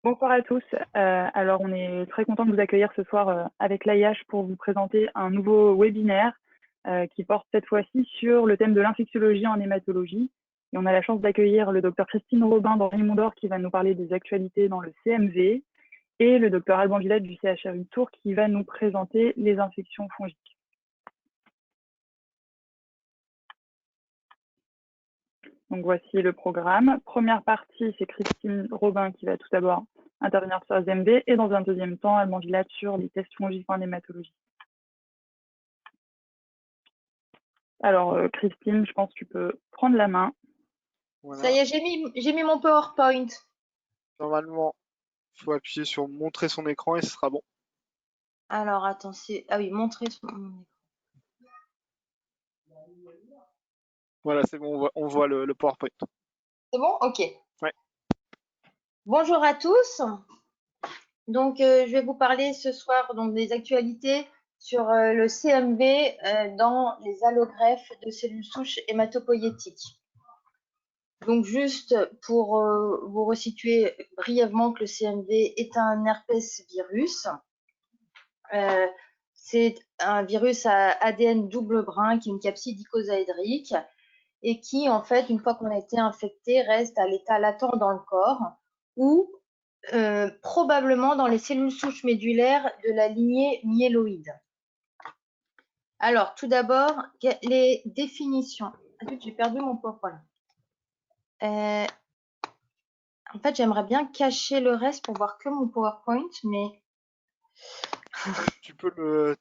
Bonsoir à tous. Alors, on est très content de vous accueillir ce soir avec l'AIH pour vous présenter un nouveau webinaire qui porte cette fois-ci sur le thème de l'infectiologie en hématologie. Et on a la chance d'accueillir le docteur Christine Robin d'Henri Mondor qui va nous parler des actualités dans le CMV et le docteur Alban Villette du CHRU Tours qui va nous présenter les infections fongiques. Donc voici le programme. Première partie, c'est Christine Robin qui va tout d'abord intervenir sur les CMV et dans un deuxième temps, Alban Villette sur les tests fongiques en hématologie. Alors, Christine, je pense que tu peux prendre la main. Voilà. Ça y est, j'ai mis mon PowerPoint. Normalement, il faut appuyer sur montrer son écran et ce sera bon. Alors, attends, ah oui, montrer mon écran. Voilà, c'est bon, on voit le PowerPoint. C'est bon? Ok. Ouais. Bonjour à tous. Donc, je vais vous parler ce soir donc, des actualités sur le CMV dans les allogreffes de cellules souches hématopoïétiques. Donc, juste pour vous resituer brièvement que le CMV est un herpès virus. C'est un virus à ADN double brin qui est une capside icosaédrique et qui, en fait, une fois qu'on a été infecté, reste à l'état latent dans le corps ou probablement dans les cellules souches médulaires de la lignée myéloïde. Alors, tout d'abord, les définitions. J'ai perdu mon PowerPoint. En fait, j'aimerais bien cacher le reste pour voir que mon PowerPoint, mais Tu peux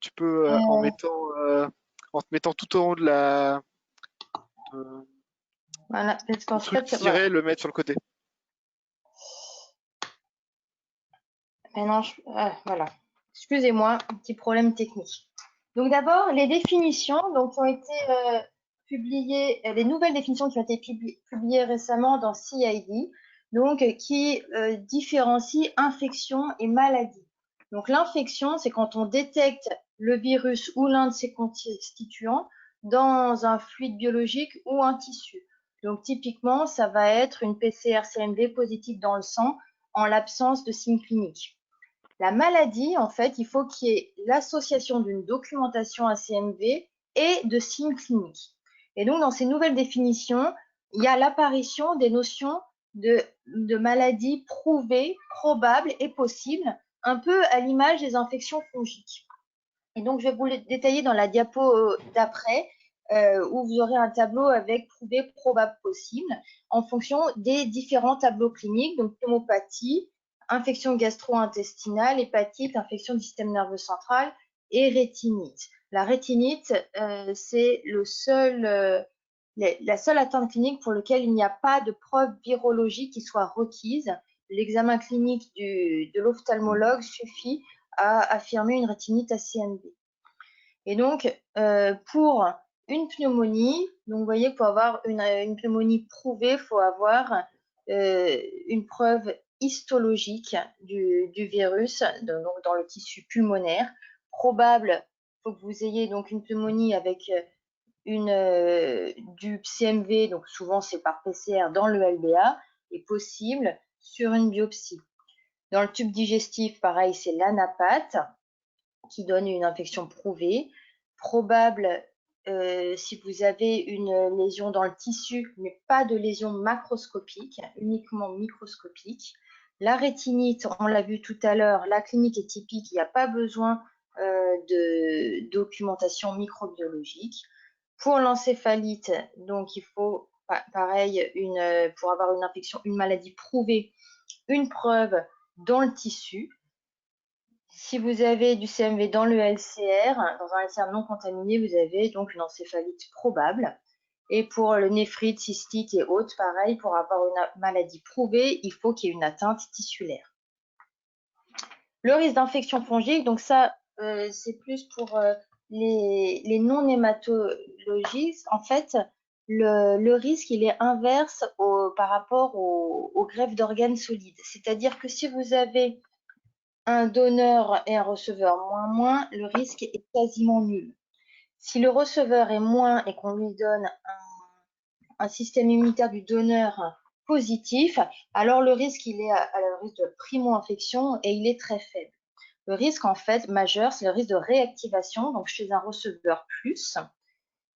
en te mettant tout au haut de la voilà, parce qu'en truc fait, tiré, le mettre sur le côté. Mais non, voilà. Excusez-moi, un petit problème technique. Donc d'abord, les définitions donc, ont été publiées, les nouvelles définitions qui ont été publiées récemment dans CID, donc qui différencient infection et maladie. Donc l'infection, c'est quand on détecte le virus ou l'un de ses constituants dans un fluide biologique ou un tissu. Donc typiquement, ça va être une PCR-CMV positive dans le sang en l'absence de signes cliniques. La maladie, en fait, il faut qu'il y ait l'association d'une documentation ACMV et de signes cliniques. Et donc, dans ces nouvelles définitions, il y a l'apparition des notions de maladies prouvées, probables et possibles, un peu à l'image des infections fongiques. Et donc, je vais vous les détailler dans la diapo d'après, où vous aurez un tableau avec prouvé, probable, possible, en fonction des différents tableaux cliniques, donc pneumopathie, infection gastro-intestinale, hépatite, infection du système nerveux central et rétinite. La rétinite, c'est la seule atteinte clinique pour laquelle il n'y a pas de preuve virologique qui soit requise. L'examen clinique de l'ophtalmologue suffit à affirmer une rétinite ACMV. Et donc, pour une pneumonie, donc vous voyez, pour avoir une pneumonie prouvée, il faut avoir une preuve histologique du virus, donc dans le tissu pulmonaire. Probable, il faut que vous ayez donc une pneumonie avec du CMV, donc souvent c'est par PCR dans le LBA, et possible sur une biopsie. Dans le tube digestif, pareil, c'est l'anapathe qui donne une infection prouvée. Probable si vous avez une lésion dans le tissu, mais pas de lésion macroscopique, uniquement microscopique. La rétinite, on l'a vu tout à l'heure, la clinique est typique, il n'y a pas besoin de documentation microbiologique. Pour l'encéphalite, donc il faut, pareil, pour avoir une infection, une maladie prouvée, une preuve dans le tissu. Si vous avez du CMV dans le LCR, dans un LCR non contaminé, vous avez donc une encéphalite probable. Et pour le néphrite, cystite et autres, pareil, pour avoir une maladie prouvée, il faut qu'il y ait une atteinte tissulaire. Le risque d'infection fongique, donc ça, c'est plus pour les non-hématologistes. En fait, le risque, il est inverse par rapport aux greffes d'organes solides. C'est-à-dire que si vous avez un donneur et un receveur moins, le risque est quasiment nul. Si le receveur est moins et qu'on lui donne un système immunitaire du donneur positif, alors le risque, il est à le risque de primo-infection et il est très faible. Le risque, en fait, majeur, c'est le risque de réactivation, donc chez un receveur plus,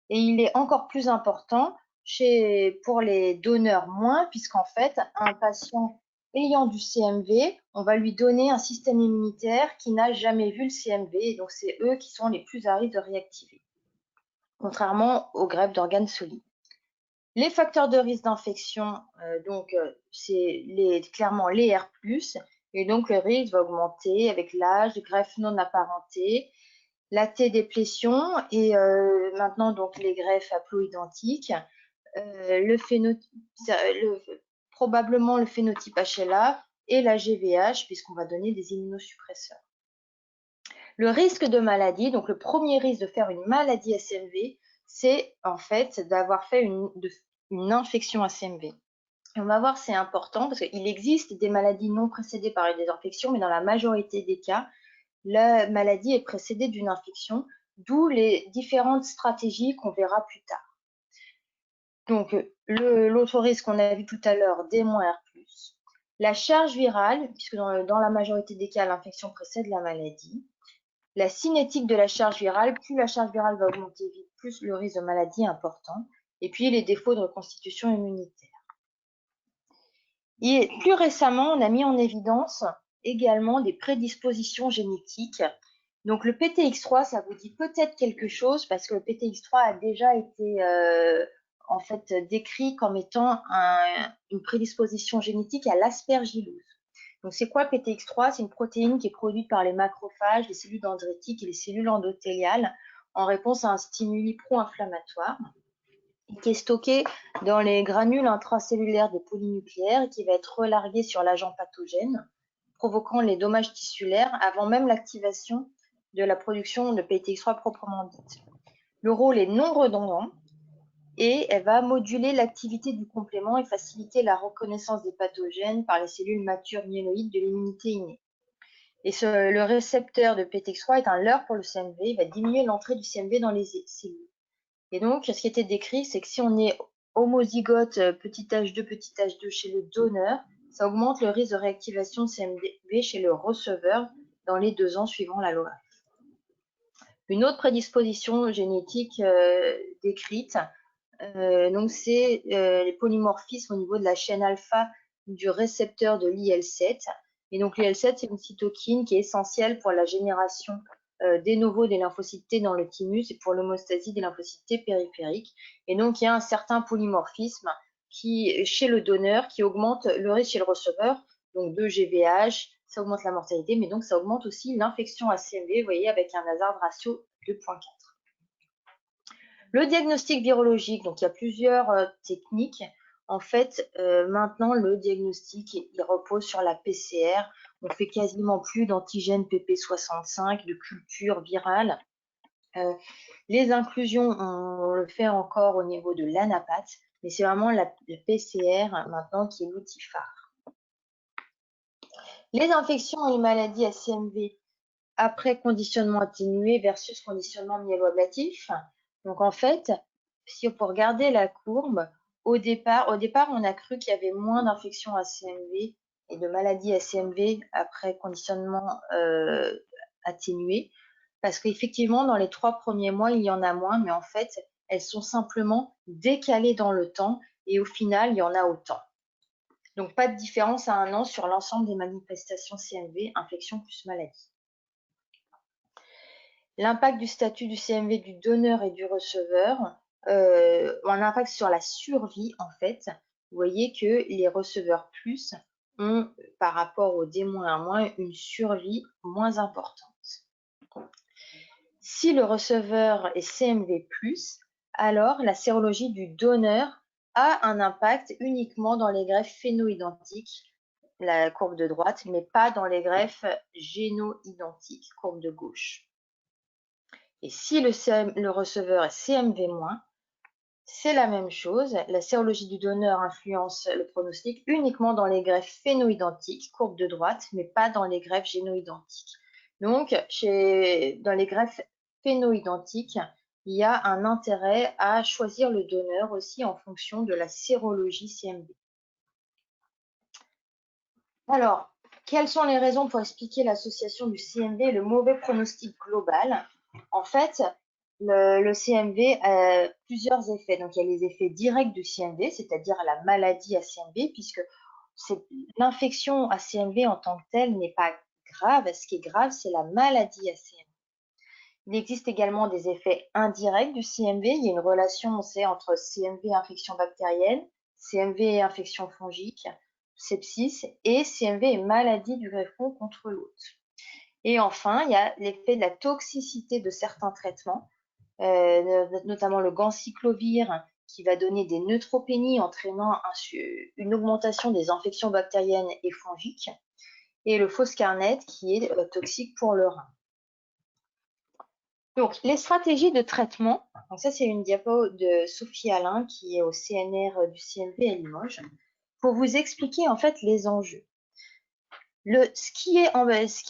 et il est encore plus important pour les donneurs moins, puisqu'en fait, un patient ayant du CMV, on va lui donner un système immunitaire qui n'a jamais vu le CMV, et donc c'est eux qui sont les plus à risque de réactiver, contrairement aux greffes d'organes solides. Les facteurs de risque d'infection, c'est clairement les R+, et donc le risque va augmenter avec l'âge, les greffes non apparentées, la T-déplétion et maintenant donc les greffes haploïdentiques, probablement le phénotype HLA et la GVH, puisqu'on va donner des immunosuppresseurs. Le risque de maladie, donc le premier risque de faire une maladie SMV, c'est en fait d'avoir fait une infection à CMV. Et on va voir, c'est important parce qu'il existe des maladies non précédées par des infections, mais dans la majorité des cas, la maladie est précédée d'une infection, d'où les différentes stratégies qu'on verra plus tard. Donc, l'autre risque qu'on a vu tout à l'heure, D-R+. La charge virale, puisque dans la majorité des cas, l'infection précède la maladie. La cinétique de la charge virale, plus la charge virale va augmenter vite, plus le risque de maladie est important. Et puis, les défauts de reconstitution immunitaire. Et plus récemment, on a mis en évidence également des prédispositions génétiques. Donc, le PTX3, ça vous dit peut-être quelque chose parce que le PTX3 a déjà été en fait décrit comme étant une prédisposition génétique à l'aspergillose. Donc, c'est quoi PTX3? C'est une protéine qui est produite par les macrophages, les cellules dendritiques et les cellules endothéliales en réponse à un stimuli pro-inflammatoire qui est stocké dans les granules intracellulaires des polynucléaires et qui va être relargué sur l'agent pathogène, provoquant les dommages tissulaires avant même l'activation de la production de PTX3 proprement dite. Le rôle est non redondant et elle va moduler l'activité du complément et faciliter la reconnaissance des pathogènes par les cellules matures myéloïdes de l'immunité innée. Et le récepteur de PTX3 est un leurre pour le CMV, il va diminuer l'entrée du CMV dans les cellules. Et donc, ce qui était décrit, c'est que si on est homozygote petit h2, petit h2 chez le donneur, ça augmente le risque de réactivation de CMV chez le receveur dans les 2 ans suivant l'allographie. Une autre prédisposition génétique décrite, c'est les polymorphismes au niveau de la chaîne alpha du récepteur de l'IL7. Et donc l'IL7, c'est une cytokine qui est essentielle pour la génération de novo des lymphocytes T dans le thymus et pour l'homéostasie des lymphocytes T périphériques. Et donc il y a un certain polymorphisme chez le donneur qui augmente le risque chez le receveur, donc de GVH, ça augmente la mortalité, mais donc ça augmente aussi l'infection à CMV, vous voyez, avec un hazard ratio 2,4. Le diagnostic virologique, donc il y a plusieurs techniques. En fait, maintenant, le diagnostic, il repose sur la PCR. On ne fait quasiment plus d'antigène PP65, de culture virale. Les inclusions, on le fait encore au niveau de l'ANAPAT, mais c'est vraiment la PCR maintenant qui est l'outil phare. Les infections et les maladies à CMV après conditionnement atténué versus conditionnement myéloablatif. Donc en fait, si on peut regarder la courbe, au départ, on a cru qu'il y avait moins d'infections à CMV et de maladies à CMV après conditionnement atténué, parce qu'effectivement, dans les 3 premiers mois, il y en a moins, mais en fait, elles sont simplement décalées dans le temps et au final, il y en a autant. Donc, pas de différence à 1 an sur l'ensemble des manifestations CMV, infection plus maladie. L'impact du statut du CMV du donneur et du receveur ont un impact sur la survie, en fait. Vous voyez que les receveurs plus ont, par rapport au D-1-, une survie moins importante. Si le receveur est CMV+, alors la sérologie du donneur a un impact uniquement dans les greffes phénoidentiques, la courbe de droite, mais pas dans les greffes génoidentiques, courbe de gauche. Et si le receveur est CMV-, c'est la même chose. La sérologie du donneur influence le pronostic uniquement dans les greffes phénoidentiques, courbe de droite, mais pas dans les greffes génoidentiques. Donc, dans les greffes phénoidentiques, il y a un intérêt à choisir le donneur aussi en fonction de la sérologie CMV. Alors, quelles sont les raisons pour expliquer l'association du CMV et le mauvais pronostic global? En fait, le CMV a plusieurs effets. Donc, il y a les effets directs du CMV, c'est-à-dire la maladie à CMV, puisque l'infection à CMV en tant que telle n'est pas grave. Ce qui est grave, c'est la maladie à CMV. Il existe également des effets indirects du CMV. Il y a une relation, on sait, entre CMV et infection bactérienne, CMV et infection fongique, sepsis, et CMV et maladie du greffon contre l'hôte. Et enfin, il y a l'effet de la toxicité de certains traitements, notamment le ganciclovir, qui va donner des neutropénies entraînant une augmentation des infections bactériennes et fongiques, et le foscarnet qui est toxique pour le rein. Donc, les stratégies de traitement, donc ça c'est une diapo de Sophie Alain qui est au CNR du CMV à Limoges, pour vous expliquer en fait les enjeux. Ce qui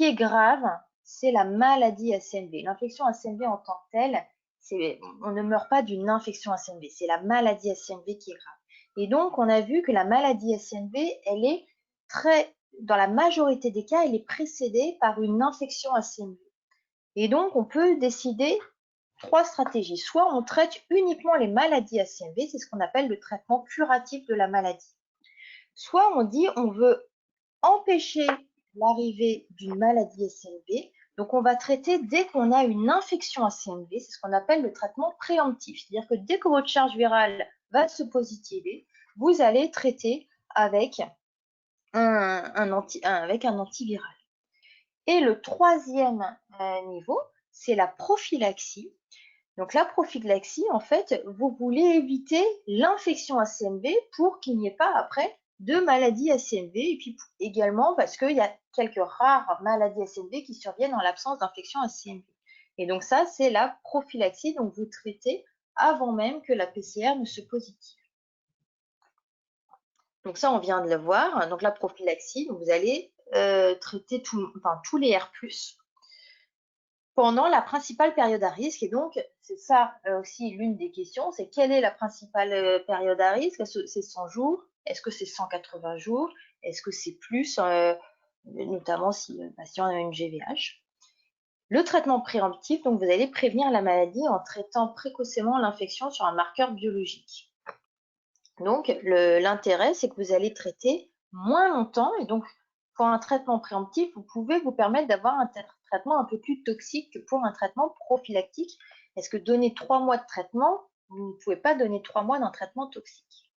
est grave, c'est la maladie à CMV. L'infection à CMV en tant que telle, on ne meurt pas d'une infection à CMV, c'est la maladie à CMV qui est grave. Et donc, on a vu que la maladie à CMV, elle est dans la majorité des cas, elle est précédée par une infection à CMV. Et donc, on peut décider 3 stratégies. Soit on traite uniquement les maladies à CMV, c'est ce qu'on appelle le traitement curatif de la maladie. Soit on dit on veut empêcher l'arrivée d'une maladie à CMV. Donc, on va traiter dès qu'on a une infection à CMV, c'est ce qu'on appelle le traitement préemptif. C'est-à-dire que dès que votre charge virale va se positiver, vous allez traiter avec un antiviral. Et le troisième niveau, c'est la prophylaxie. Donc la prophylaxie, en fait, vous voulez éviter l'infection à CMV pour qu'il n'y ait pas après de maladies à CMV et puis également parce qu'il y a quelques rares maladies à CMV qui surviennent en l'absence d'infection à CMV. Et donc ça, c'est la prophylaxie, donc vous traitez avant même que la PCR ne se positive. Donc ça, on vient de le voir. Donc la prophylaxie, vous allez traiter tous les R+, pendant la principale période à risque. Et donc, c'est ça aussi l'une des questions, c'est quelle est la principale période à risque? Est-ce que c'est 100 jours? Est-ce que c'est 180 jours? Est-ce que c'est plus, notamment si le patient a une GVH? Le traitement préemptif, donc vous allez prévenir la maladie en traitant précocement l'infection sur un marqueur biologique. Donc, l'intérêt, c'est que vous allez traiter moins longtemps. Et donc, pour un traitement préemptif, vous pouvez vous permettre d'avoir un traitement un peu plus toxique que pour un traitement prophylactique. Est-ce que donner 3 mois de traitement, vous ne pouvez pas donner 3 mois d'un traitement toxique.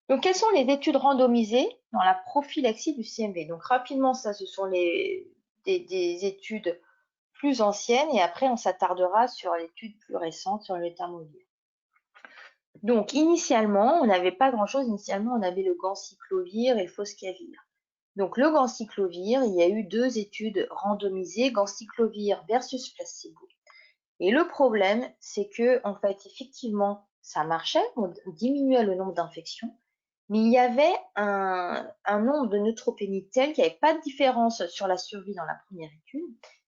Donc, quelles sont les études randomisées dans la prophylaxie du CMV? Donc, rapidement, ça, ce sont des études plus anciennes. Et après, on s'attardera sur l'étude plus récente sur le thermovir. Donc, initialement, on n'avait pas grand-chose. Initialement, on avait le ganciclovir et le foscavir. Donc, le ganciclovir, il y a eu 2 études randomisées, ganciclovir versus placebo. Et le problème, c'est que, en fait, effectivement, ça marchait, on diminuait le nombre d'infections, mais il y avait un nombre de neutropénies tel qu'il n'y avait pas de différence sur la survie dans la première étude.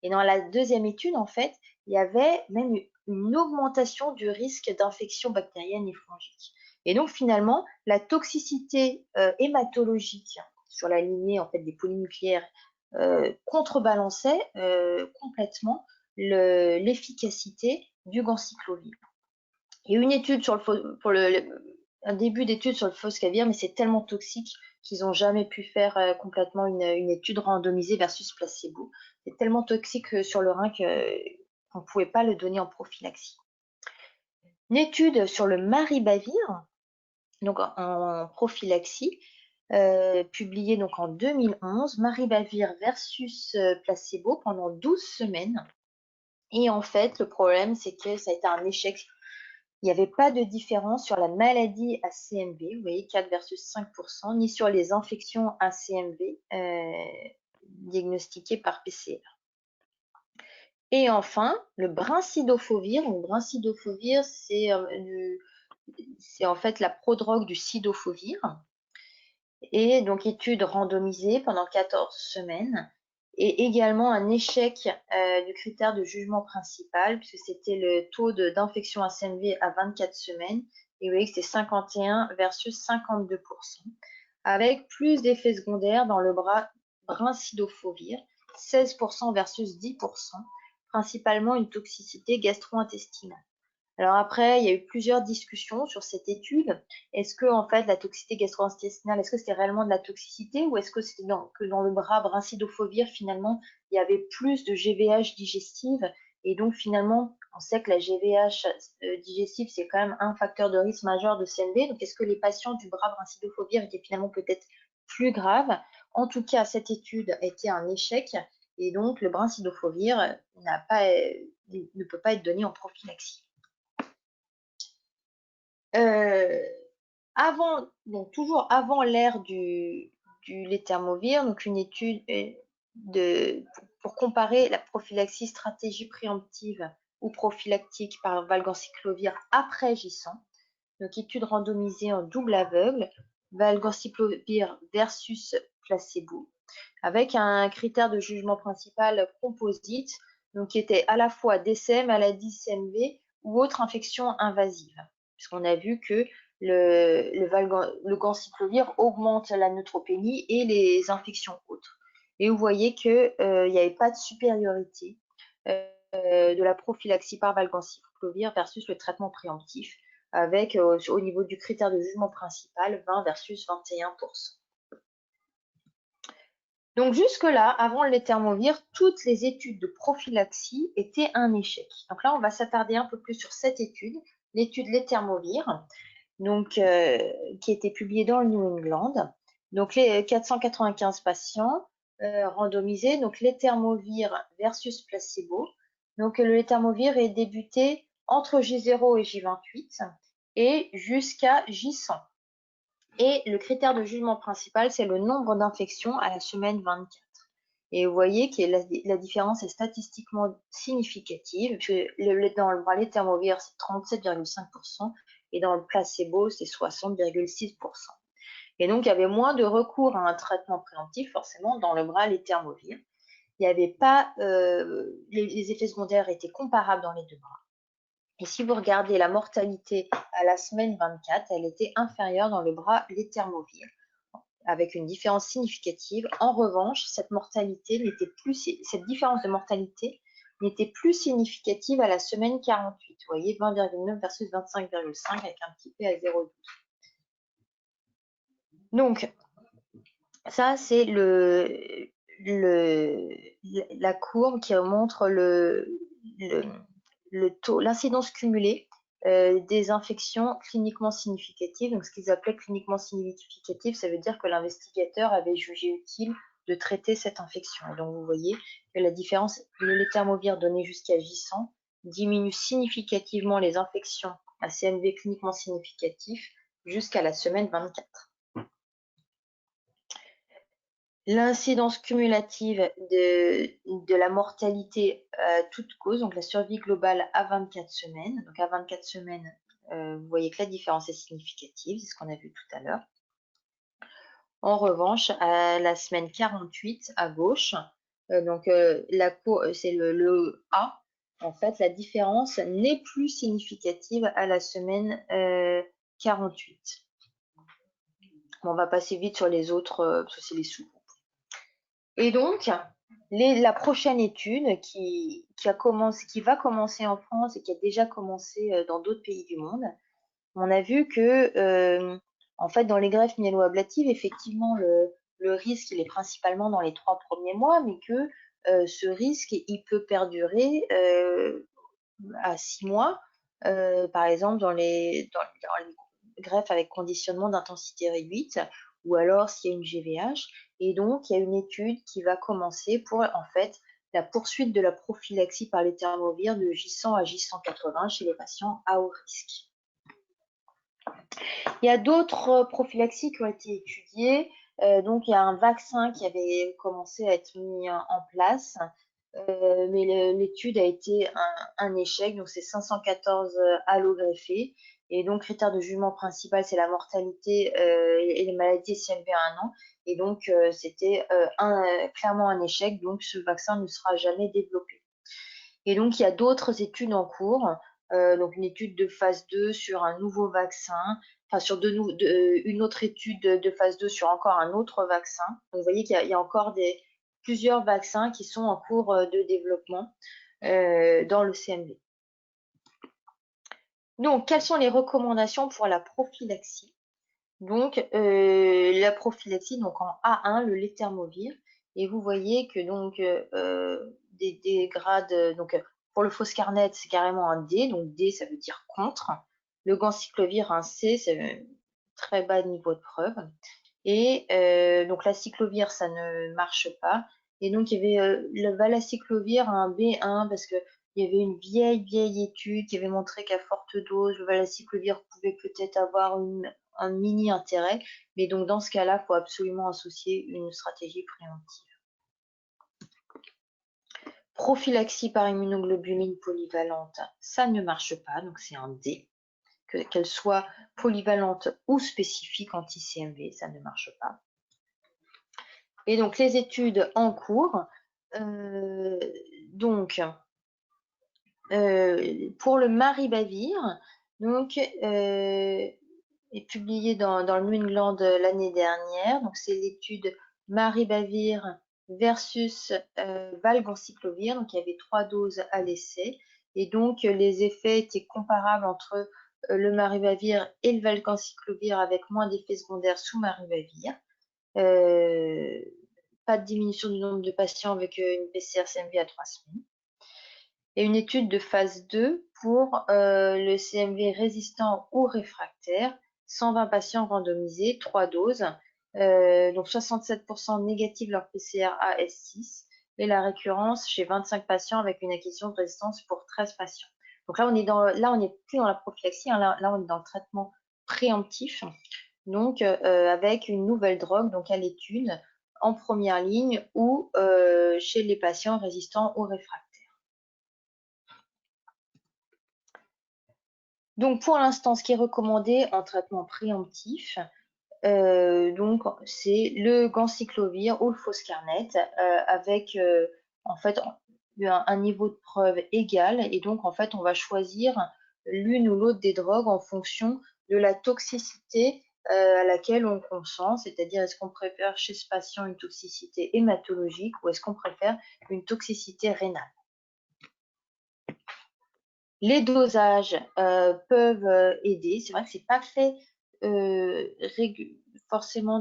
Et dans la deuxième étude, en fait, il y avait même une augmentation du risque d'infection bactérienne et fongique. Et donc, finalement, la toxicité hématologique sur la lignée en fait, des polynucléaires contrebalançait complètement l'efficacité du ganciclovir. Il y a eu une étude un début d'étude sur le foscavir, mais c'est tellement toxique qu'ils n'ont jamais pu faire complètement une étude randomisée versus placebo. C'est tellement toxique sur le rein qu'on ne pouvait pas le donner en prophylaxie. Une étude sur le maribavir, donc en prophylaxie, publiée donc en 2011, maribavir versus placebo pendant 12 semaines. Et en fait, le problème, c'est que ça a été un échec. Il n'y avait pas de différence sur la maladie à CMV, vous voyez 4 versus 5%, ni sur les infections à CMV diagnostiquées par PCR. Et enfin, le brincidofovir. Le brincidofovir, c'est en fait la prodrogue du cidofovir. Et donc, étude randomisée pendant 14 semaines. Et également un échec du critère de jugement principal, puisque c'était le taux d'infection à CMV à 24 semaines. Et vous voyez que c'est 51 versus 52%. avec plus d'effets secondaires dans le brincidofovir, 16% versus 10%, principalement une toxicité gastro-intestinale. Alors après, il y a eu plusieurs discussions sur cette étude. Est-ce que en fait la toxicité gastro-intestinale, est-ce que c'était réellement de la toxicité ou est-ce que c'était que dans le bras brincidofovir finalement il y avait plus de GVH digestive et donc finalement on sait que la GVH digestive c'est quand même un facteur de risque majeur de CNV. Donc est-ce que les patients du bras brincidofovir étaient finalement peut-être plus graves? En tout cas, cette étude a été un échec et donc le brincidofovir ne peut pas être donné en prophylaxie. Toujours avant l'ère du létermovir, donc une étude pour comparer la prophylaxie stratégie préemptive ou prophylactique par valganciclovir après J100. Donc étude randomisée en double aveugle, valganciclovir versus placebo, avec un critère de jugement principal composite, donc qui était à la fois décès, maladie CMV ou autre infection invasive, puisqu'on a vu que le ganciclovir augmente la neutropénie et les infections autres. Et vous voyez qu'il n'y avait pas de supériorité de la prophylaxie par valganciclovir versus le traitement préemptif, avec au niveau du critère de jugement principal 20 versus 21%. Donc jusque-là, avant le létermovir, toutes les études de prophylaxie étaient un échec. Donc là, on va s'attarder un peu plus sur cette étude, l'étude létermovir, donc qui a été publiée dans le New England. Donc les 495 patients randomisés, donc létermovir versus placebo. Donc le létermovir est débuté entre J0 et J28 et jusqu'à J100. Et le critère de jugement principal, c'est le nombre d'infections à la semaine 24. Et vous voyez que la différence est statistiquement significative. Dans le bras létermovir, c'est 37,5% et dans le placebo, c'est 60,6%. Et donc, il y avait moins de recours à un traitement préemptif, forcément, dans le bras létermovir. Il n'y avait pas, les effets secondaires étaient comparables dans les deux bras. Et si vous regardez la mortalité à la semaine 24, elle était inférieure dans le bras létermovir, avec une différence significative. En revanche, cette différence de mortalité n'était plus significative à la semaine 48. Vous voyez, 20,9 versus 25,5 avec un petit p à 0,12. Donc, ça, c'est la courbe qui montre l'incidence cumulée des infections cliniquement significatives. Donc, ce qu'ils appelaient cliniquement significative, ça veut dire que l'investigateur avait jugé utile de traiter cette infection. Et donc, vous voyez que la différence, le létermovir donné jusqu'à J100 diminue significativement les infections à CMV cliniquement significatif jusqu'à la semaine 24. L'incidence cumulative de la mortalité toute cause, donc la survie globale à 24 semaines. Donc à 24 semaines, vous voyez que la différence est significative, c'est ce qu'on a vu tout à l'heure. En revanche, à la semaine 48 à gauche, c'est le A. En fait, la différence n'est plus significative à la semaine 48. Bon, on va passer vite sur les autres, parce que c'est les sous. Et donc, la prochaine étude qui va commencer en France et qui a déjà commencé dans d'autres pays du monde, on a vu que, en fait, dans les greffes myélo-ablatives, effectivement, le risque, il est principalement dans les 3 premiers mois, mais que ce risque, il peut perdurer à 6 mois, par exemple, dans les greffes avec conditionnement d'intensité réduite, ou alors s'il y a une GVH. Et donc, il y a une étude qui va commencer pour, en fait, la poursuite de la prophylaxie par létermovir de J100 à J180 chez les patients à haut risque. Il y a d'autres prophylaxies qui ont été étudiées. Donc, il y a un vaccin qui avait commencé à être mis en place, mais l'étude a été un échec. Donc, c'est 514 allogreffés. Et donc, critère de jugement principal, c'est la mortalité et les maladies CMV à 1 an. Et donc, c'était clairement un échec. Donc, ce vaccin ne sera jamais développé. Et donc, il y a d'autres études en cours. Donc, une étude de phase 2 sur un nouveau vaccin enfin sur une autre étude de phase 2 sur encore un autre vaccin. Donc, vous voyez qu'il y a encore plusieurs vaccins qui sont en cours de développement dans le CMV. Donc, quelles sont les recommandations pour la prophylaxie? Donc, la prophylaxie, donc en A1, le létermovir. Et vous voyez que donc des grades, donc pour le Foscarnet, c'est carrément un D, donc D, ça veut dire contre. Le ganciclovir, un C, c'est très bas niveau de preuve. Et donc l'aciclovir, ça ne marche pas. Et donc, il y avait le valaciclovir, un B1, parce que il y avait une vieille étude qui avait montré qu'à forte dose, le valaciclovir pouvait peut-être avoir un mini intérêt. Mais donc, dans ce cas-là, il faut absolument associer une stratégie préventive. Prophylaxie par immunoglobuline polyvalente, ça ne marche pas, donc c'est un D. Qu'elle soit polyvalente ou spécifique anti-CMV, ça ne marche pas. Et donc, les études en cours, donc, pour le maribavir, donc, est publié dans le New England l'année dernière. Donc, c'est l'étude maribavir versus valganciclovir. Donc, il y avait 3 doses à l'essai. Et donc, les effets étaient comparables entre le maribavir et le valganciclovir avec moins d'effets secondaires sous maribavir. Pas de diminution du nombre de patients avec une PCR-CMV à 3 semaines. Et une étude de phase 2 pour le CMV résistant ou réfractaire, 120 patients randomisés, 3 doses, donc 67% négatifs leur PCR AS6 et la récurrence chez 25 patients avec une acquisition de résistance pour 13 patients. Donc là, on n'est plus dans la prophylaxie, hein, là, on est dans le traitement préemptif, donc avec une nouvelle drogue donc à l'étude en première ligne ou chez les patients résistants ou réfractaires. Donc, pour l'instant, ce qui est recommandé en traitement préemptif, donc c'est le ganciclovir ou le Foscarnet avec en fait un niveau de preuve égal. Et donc, en fait, on va choisir l'une ou l'autre des drogues en fonction de la toxicité à laquelle on consent, c'est-à-dire est-ce qu'on préfère chez ce patient une toxicité hématologique ou est-ce qu'on préfère une toxicité rénale. Les dosages peuvent aider. C'est vrai que c'est pas fait forcément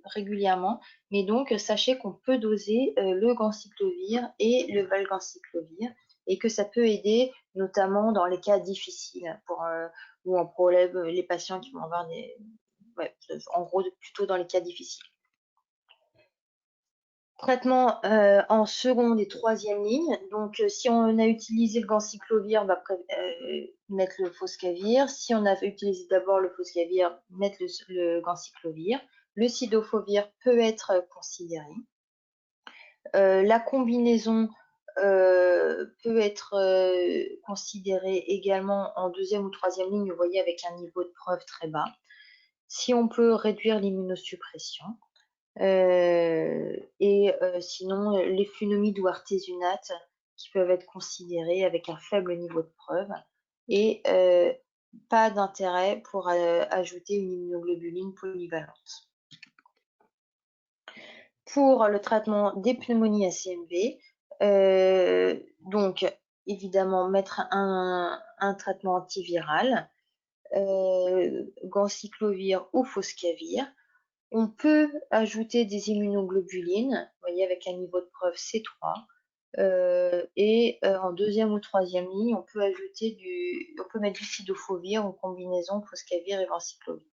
régulièrement, mais donc sachez qu'on peut doser le ganciclovir et le valganciclovir et que ça peut aider notamment dans les cas difficiles où on prélève les patients qui vont avoir en gros plutôt dans les cas difficiles. Traitement en seconde et troisième ligne. Donc, si on a utilisé le ganciclovir, mettre le foscavir. Si on a utilisé d'abord le foscavir, mettre le ganciclovir. Le cidofovir peut être considéré. La combinaison peut être considérée également en deuxième ou troisième ligne, vous voyez, avec un niveau de preuve très bas. Si on peut réduire l'immunosuppression. Sinon, les flunomides ou artésunates qui peuvent être considérés avec un faible niveau de preuve et pas d'intérêt pour ajouter une immunoglobuline polyvalente. Pour le traitement des pneumonies à CMV, donc évidemment mettre un traitement antiviral, ganciclovir ou foscavir. On peut ajouter des immunoglobulines, vous voyez, avec un niveau de preuve C3. En deuxième ou troisième ligne, on peut mettre du cidofovir en combinaison foscavir et vanciclovir.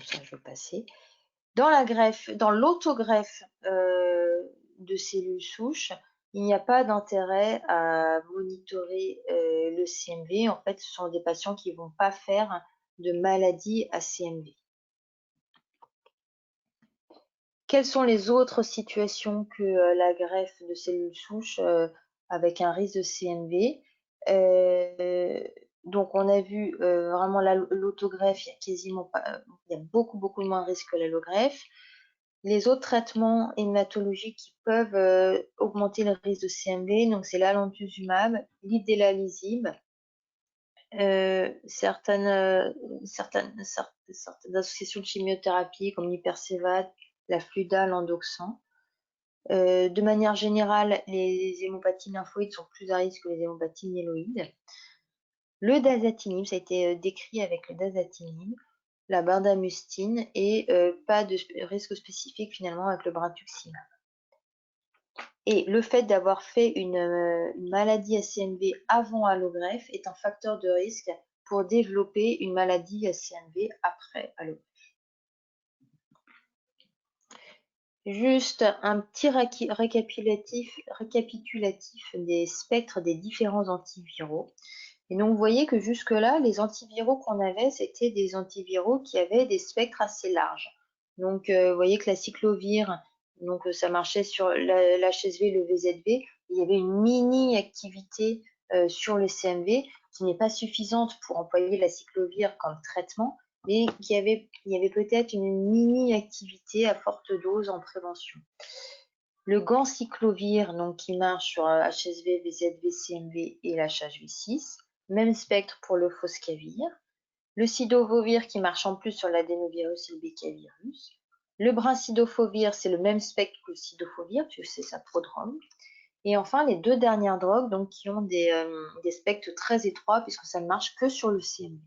Ça, je vais passer. Dans la greffe, dans l'autogreffe de cellules souches, il n'y a pas d'intérêt à monitorer le CMV. En fait, ce sont des patients qui ne vont pas faire de maladie à CMV. Quelles sont les autres situations que la greffe de cellules souches avec un risque de CMV? Donc, on a vu vraiment l'autogreffe, il y a beaucoup moins de risques que l'allogreffe. Les autres traitements hématologiques qui peuvent augmenter le risque de CMV, donc c'est l'alentuzumab, l'idélalizib certaines associations de chimiothérapie comme l'hypersévate, la Fluda, l'endoxan. De manière générale, les hémopathies lymphoïdes sont plus à risque que les hémopathies myéloïdes. Le dasatinib, ça a été décrit avec le dasatinib, la bendamustine et pas de risque spécifique finalement avec le brentuximab. Et le fait d'avoir fait une maladie ACNV avant allogreffe est un facteur de risque pour développer une maladie ACNV après allogreffe. Juste un petit récapitulatif des spectres des différents antiviraux. Et donc, vous voyez que jusque-là, les antiviraux qu'on avait, c'était des antiviraux qui avaient des spectres assez larges. Donc, vous voyez que la cyclovir, donc ça marchait sur l'HSV, le VZV. Il y avait une mini-activité sur le CMV qui n'est pas suffisante pour employer la cyclovir comme traitement, mais il y avait peut-être une mini-activité à forte dose en prévention. Le ganciclovir, donc qui marche sur HSV, VZV, CMV et l'HHV6. Même spectre pour le foscavir. Le cidovovir qui marche en plus sur l'adénovirus et le bécavirus. Le brincidofovir, c'est le même spectre que le cidofovir, puisque c'est sa prodrome. Et enfin, les deux dernières drogues donc, qui ont des spectres très étroits, puisque ça ne marche que sur le CMV.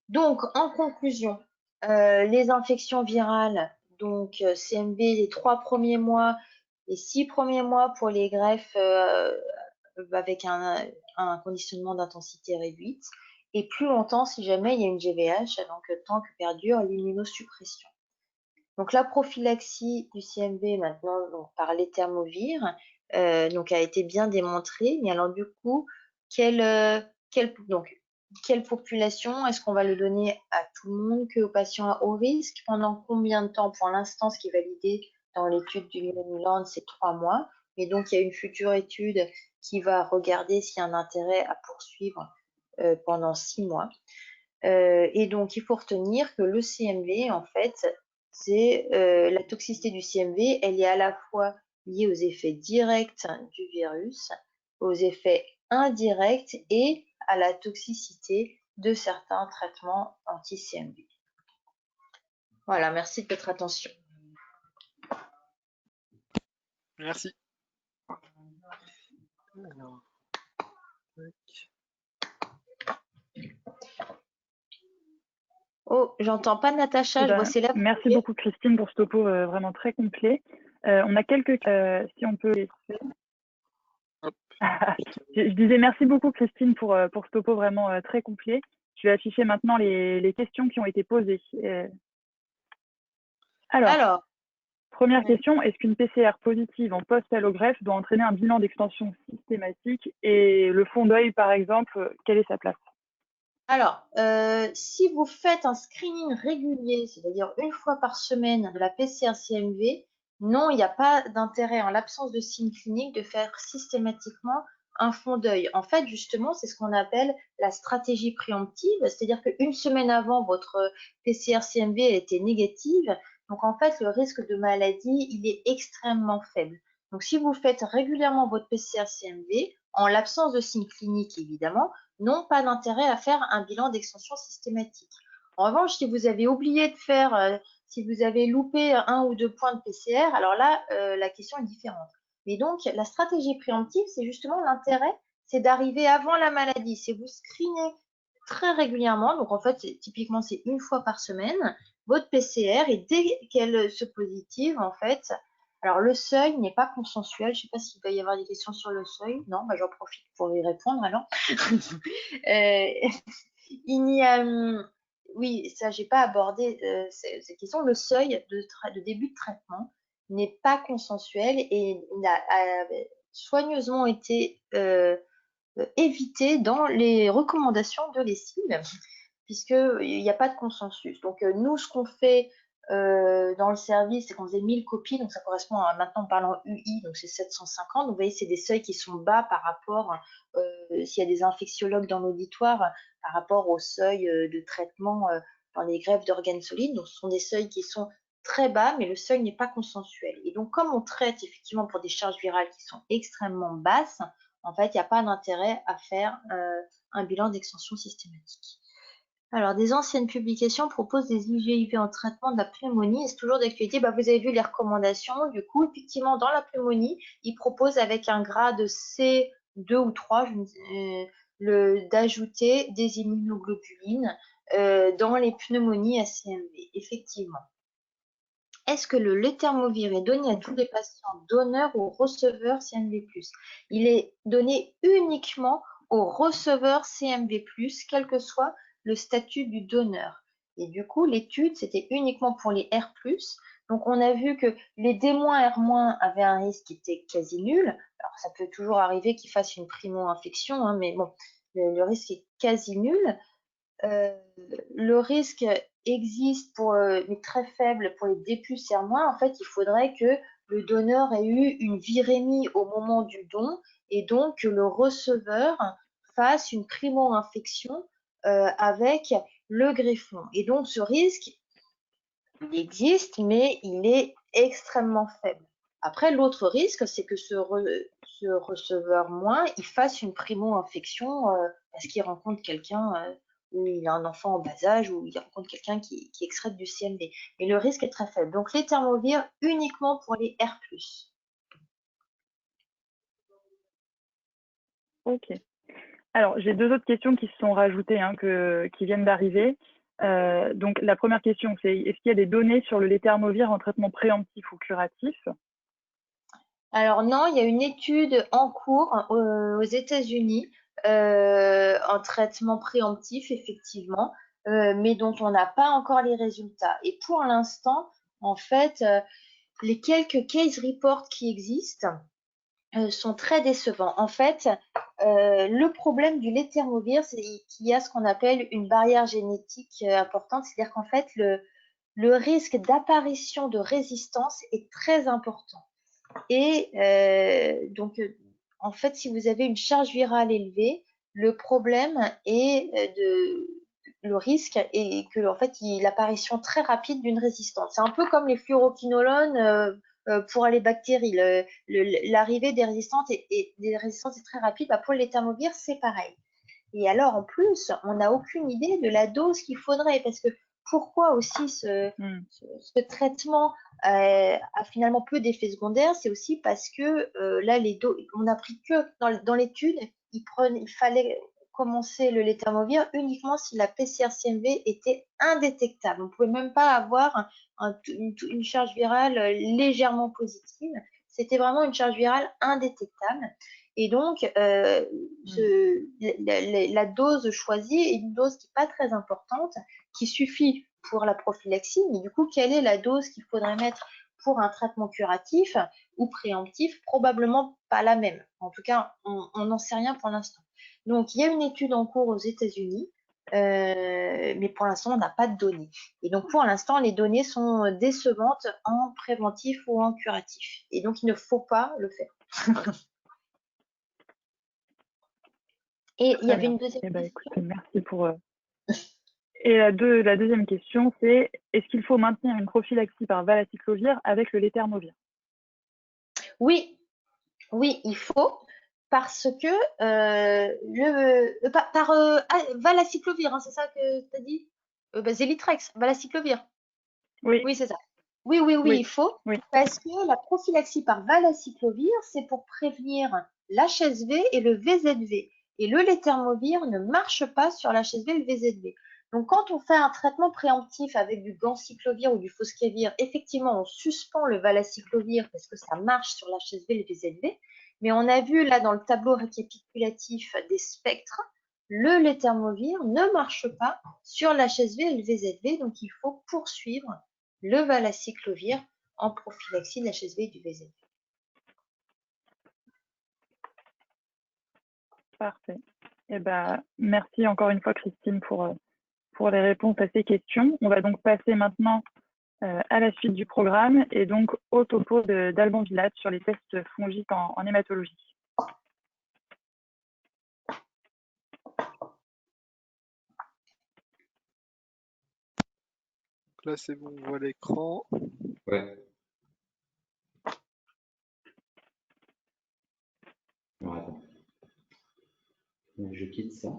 Donc, en conclusion, les infections virales, donc CMV les 3 premiers mois, les 6 premiers mois pour les greffes avec un conditionnement d'intensité réduite, et plus longtemps si jamais il y a une GVH, donc tant que perdure l'immunosuppression. Donc la prophylaxie du CMV maintenant donc, par l'éthermovir donc a été bien démontrée, mais alors du coup, quelle population est-ce qu'on va le donner à tout le monde, qu'aux patients à haut risque? Pendant combien de temps? Pour l'instant, ce qui est validé dans l'étude du Milan, c'est 3 mois. Et donc, il y a une future étude qui va regarder s'il y a un intérêt à poursuivre pendant 6 mois. Et donc, il faut retenir que le CMV, en fait, c'est la toxicité du CMV, elle est à la fois liée aux effets directs du virus, aux effets indirects et à la toxicité de certains traitements anti-CMV. Voilà, merci de votre attention. Merci. Alors, oh, j'entends pas Natacha, je vois c'est là. Merci beaucoup Christine pour ce topo vraiment très complet. On a quelques si on peut laisser. Je disais merci beaucoup Christine pour ce topo vraiment très complet. Je vais afficher maintenant les questions qui ont été posées. Alors, première question, est-ce qu'une PCR positive en post-allogreffe doit entraîner un bilan d'extension systématique? Et le fond d'œil, par exemple, quelle est sa place? Alors, si vous faites un screening régulier, c'est-à-dire une fois par semaine de la PCR-CMV, non, il n'y a pas d'intérêt en l'absence de signes cliniques de faire systématiquement un fond d'œil. En fait, justement, c'est ce qu'on appelle la stratégie préemptive, c'est-à-dire qu'une semaine avant, votre PCR-CMV était négative. Donc, en fait, le risque de maladie, il est extrêmement faible. Donc, si vous faites régulièrement votre PCR-CMV, en l'absence de signes cliniques, évidemment, n'ont pas d'intérêt à faire un bilan d'extension systématique. En revanche, si vous avez oublié de faire, si vous avez loupé 1 ou 2 points de PCR, alors là, la question est différente. Mais donc, la stratégie préemptive, c'est justement l'intérêt, c'est d'arriver avant la maladie. C'est vous screener très régulièrement. Donc, en fait, typiquement, c'est une fois par semaine, votre PCR, et dès qu'elle se positive, en fait, alors le seuil n'est pas consensuel. Je ne sais pas s'il va y avoir des questions sur le seuil. Non, bah, j'en profite pour y répondre alors. Il n'y a, oui, ça, j'ai pas abordé cette question. Le seuil de début de traitement n'est pas consensuel et a soigneusement été évité dans les recommandations de l'ESIL, puisqu'il n'y a pas de consensus. Donc, nous, ce qu'on fait dans le service, c'est qu'on faisait 1000 copies, donc ça correspond à, maintenant, parlant UI, donc c'est 750. Donc, vous voyez, c'est des seuils qui sont bas par rapport, s'il y a des infectiologues dans l'auditoire, par rapport au seuil de traitement dans les greffes d'organes solides. Donc, ce sont des seuils qui sont très bas, mais le seuil n'est pas consensuel. Et donc, comme on traite effectivement pour des charges virales qui sont extrêmement basses, en fait, il n'y a pas d'intérêt à faire un bilan d'extension systématique. Alors, des anciennes publications proposent des IGIV en traitement de la pneumonie. Est-ce toujours d'actualité? Vous avez vu les recommandations. Du coup, effectivement, dans la pneumonie, ils proposent avec un grade C2 ou 3 d'ajouter des immunoglobulines dans les pneumonies à CMV, effectivement. Est-ce que le letermovir est donné à tous les patients donneurs ou receveurs CMV+? Il est donné uniquement aux receveurs CMV+, quel que soit le statut du donneur. Et du coup, l'étude, c'était uniquement pour les R+. Donc, on a vu que les D-R- avaient un risque qui était quasi nul. Alors, ça peut toujours arriver qu'ils fassent une primo-infection, hein, mais bon, le risque est quasi nul. Le risque existe mais très faible pour les D+, R-. En fait, il faudrait que le donneur ait eu une virémie au moment du don et donc que le receveur fasse une primo-infection avec le greffon. Et donc, ce risque, il existe, mais il est extrêmement faible. Après, l'autre risque, c'est que ce receveur il fasse une primo-infection parce qu'il rencontre quelqu'un où il a un enfant en bas âge ou il rencontre quelqu'un qui excrète du CMV. Mais le risque est très faible. Donc, les thermovires uniquement pour les R+. Ok. Alors, j'ai deux autres questions qui se sont rajoutées, hein, qui viennent d'arriver. Donc, la première question, c'est est-ce qu'il y a des données sur le letermovir en traitement préemptif ou curatif? Alors non, il y a une étude en cours aux États-Unis en traitement préemptif, effectivement, mais dont on n'a pas encore les résultats. Et pour l'instant, en fait, les quelques case reports qui existent sont très décevants. En fait, le problème du letermovir, c'est qu'il y a ce qu'on appelle une barrière génétique importante, c'est-à-dire qu'en fait, le risque d'apparition de résistance est très important. Et donc, en fait, si vous avez une charge virale élevée, le problème est le risque est que, en fait, l'apparition très rapide d'une résistance. C'est un peu comme les fluoroquinolones pour les bactéries. L'arrivée des résistances est très rapide. Bah, pour les thermovires, c'est pareil. Et alors, en plus, on n'a aucune idée de la dose qu'il faudrait, parce que pourquoi aussi ce traitement a finalement peu d'effets secondaires, c'est aussi parce que là, on n'a pris que dans l'étude, il fallait commencer le letermovir uniquement si la PCR-CMV était indétectable. On ne pouvait même pas avoir une charge virale légèrement positive. C'était vraiment une charge virale indétectable. Et donc, la dose choisie est une dose qui n'est pas très importante, qui suffit pour la prophylaxie, mais du coup, quelle est la dose qu'il faudrait mettre pour un traitement curatif ou préemptif? Probablement pas la même. En tout cas, on n'en sait rien pour l'instant. Donc, il y a une étude en cours aux États-Unis, mais pour l'instant, on n'a pas de données. Et donc, pour l'instant, les données sont décevantes en préventif ou en curatif. Et donc, il ne faut pas le faire. Et il y avait une deuxième question. Écoutez, merci pour... Et la deuxième question, c'est est-ce qu'il faut maintenir une prophylaxie par valacyclovir avec le letermovir? Oui, il faut, parce que valacyclovir, hein, c'est ça que tu as dit? Zélitrex, valacyclovir. Oui, c'est ça. Oui, il faut, parce que la prophylaxie par valacyclovir, c'est pour prévenir l'HSV et le VZV. Et le letermovir ne marche pas sur l'HSV et le VZV. Donc, quand on fait un traitement préemptif avec du ganciclovir ou du foscavir, effectivement, on suspend le valacyclovir parce que ça marche sur l'HSV et le VZV. Mais on a vu là dans le tableau récapitulatif des spectres, le letermovir ne marche pas sur l'HSV et le VZV. Donc, il faut poursuivre le valacyclovir en prophylaxie de l'HSV et du VZV. Parfait. Eh ben, merci encore une fois, Christine, pour les réponses à ces questions. On va donc passer maintenant à la suite du programme et donc au topo d'Alban Villatte sur les tests fongiques en hématologie. Là, c'est bon, on voit l'écran. Ouais. Ouais. Je quitte ça.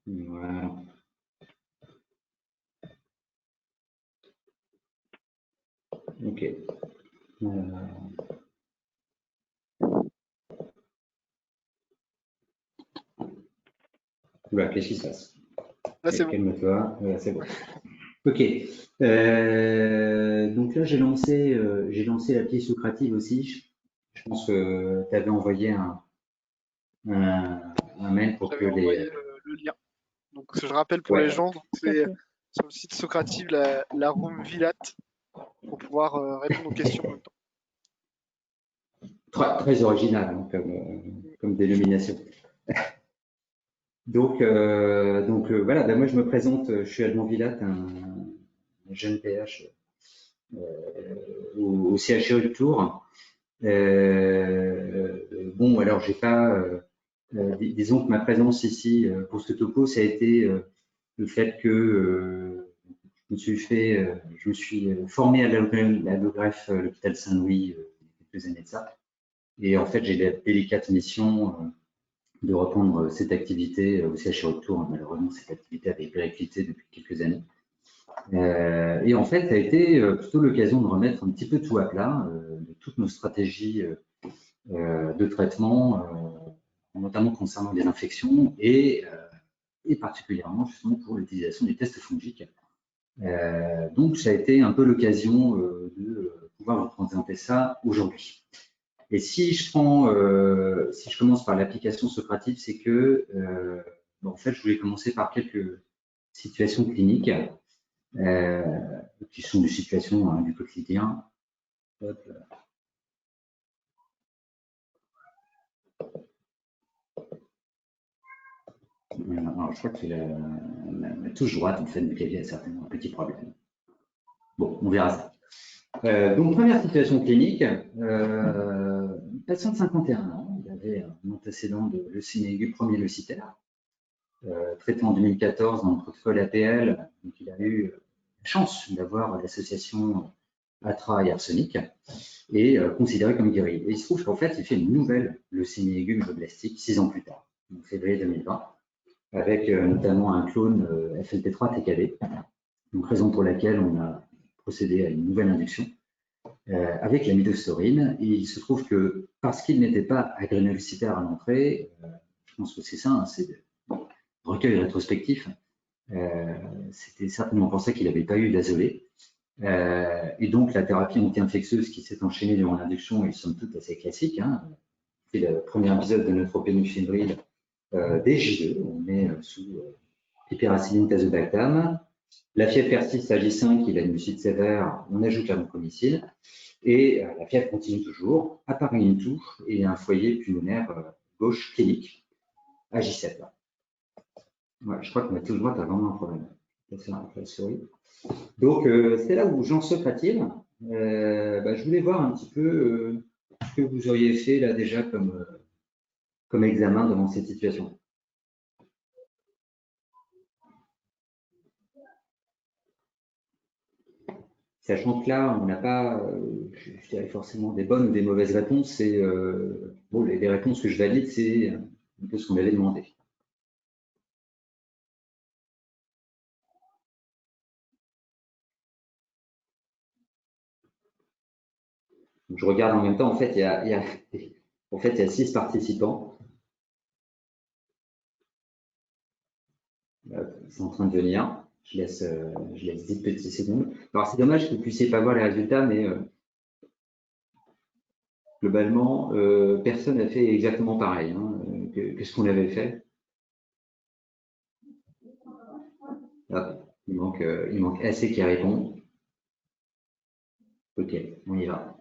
Voilà. Ok. Oula, qu'est-ce qui se passe? Là, c'est bon. Calme-toi, voilà, c'est bon. Ok. Donc là, j'ai lancé l'appli Socrative aussi. Je pense que tu avais envoyé un mail pour que J'avais envoyé les. le lien. Donc, je rappelle pour Ouais. les gens, c'est sur le site Socrative, la room Vilat, pour pouvoir répondre aux questions en même temps. Très original hein, comme dénomination. Donc voilà, ben moi je me présente, je suis Edmond Vilat, un jeune PH au CHRU de Tours. Bon, alors j'ai pas, disons que ma présence ici pour ce topo, ça a été le fait que je me suis formé à l'allogreffe à l'hôpital Saint-Louis il y a quelques années de ça. Et en fait, j'ai la délicate mission de reprendre cette activité au CHRU de Tours. Malheureusement, cette activité avait périclité depuis quelques années. Et en fait, ça a été plutôt l'occasion de remettre un petit peu tout à plat de toutes nos stratégies de traitement, notamment concernant les infections et particulièrement justement pour l'utilisation des tests fongiques. Donc, ça a été un peu l'occasion de pouvoir vous présenter ça aujourd'hui. Et si je commence par l'application Socrative, c'est que, en fait, je voulais commencer par quelques situations cliniques qui sont des situations du quotidien. Hop. Alors, je crois que la touche droite, en fait, du clavier a certainement un petit problème. Bon, on verra ça. Donc, première situation clinique, patient de 51 ans, il avait un antécédent de leucémie aiguë premier leucitaire, traité en 2014 dans le protocole APL, donc il a eu la chance d'avoir l'association ATRA et arsenic, et considéré comme guéri. Et il se trouve qu'en fait, il fait une nouvelle leucémie aiguë myéloblastique 6 ans plus tard, en février 2020, avec notamment un clone FLT3 TKD, donc raison pour laquelle on a procédé à une nouvelle induction avec la midostaurin. Et il se trouve que parce qu'il n'était pas agrénoleucitaire à l'entrée, je pense que c'est ça, hein, c'est de recueil rétrospectif, c'était certainement pour ça qu'il n'avait pas eu d'azolé. Et donc la thérapie anti-infectieuse qui s'est enchaînée durant l'induction est somme toute assez classique. Hein. C'est le premier épisode de neutropénie fébrile des J2, on est sous hyperacéline tazobactam. La fièvre persiste à J5, il a une mucite sévère, on ajoute la vancomycine. Et la fièvre continue toujours, apparaît une toux et un foyer pulmonaire gauche clinique à J7. Ouais, je crois que ma touche droite a vraiment un problème. Donc, c'est là où Jean Socrative, je voulais voir un petit peu ce que vous auriez fait là déjà comme examen devant cette situation. Sachant que là, on n'a pas, je dirais forcément des bonnes ou des mauvaises réponses. C'est bon, les réponses que je valide, c'est un peu ce qu'on avait demandé. Donc, je regarde en même temps. En fait, il y a 6 participants. Ils sont en train de venir. Je laisse 10 petites secondes. Alors, c'est dommage que vous ne puissiez pas voir les résultats, mais globalement, personne n'a fait exactement pareil hein, que ce qu'on avait fait. Là, il manque assez qui répond. Ok, on y va.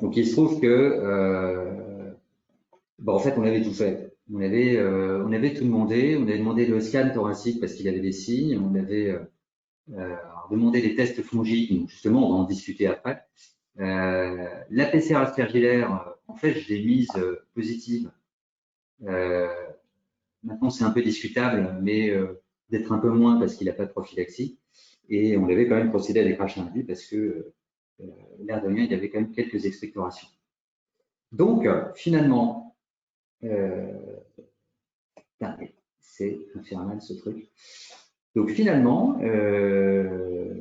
Donc, il se trouve que, en fait, on avait tout fait. On avait tout demandé. On avait demandé le scan thoracique parce qu'il avait des signes. On avait demandé les tests fongiques. Donc, justement, on va en discuter après. La PCR aspergillaire, en fait, je l'ai mise positive. Maintenant, c'est un peu discutable, mais d'être un peu moins parce qu'il n'a pas de prophylaxie. Et on avait quand même procédé à des crachats induits parce que l'air de rien, il y avait quand même quelques expectorations. Donc, finalement, c'est infernal ce truc. Donc, finalement, je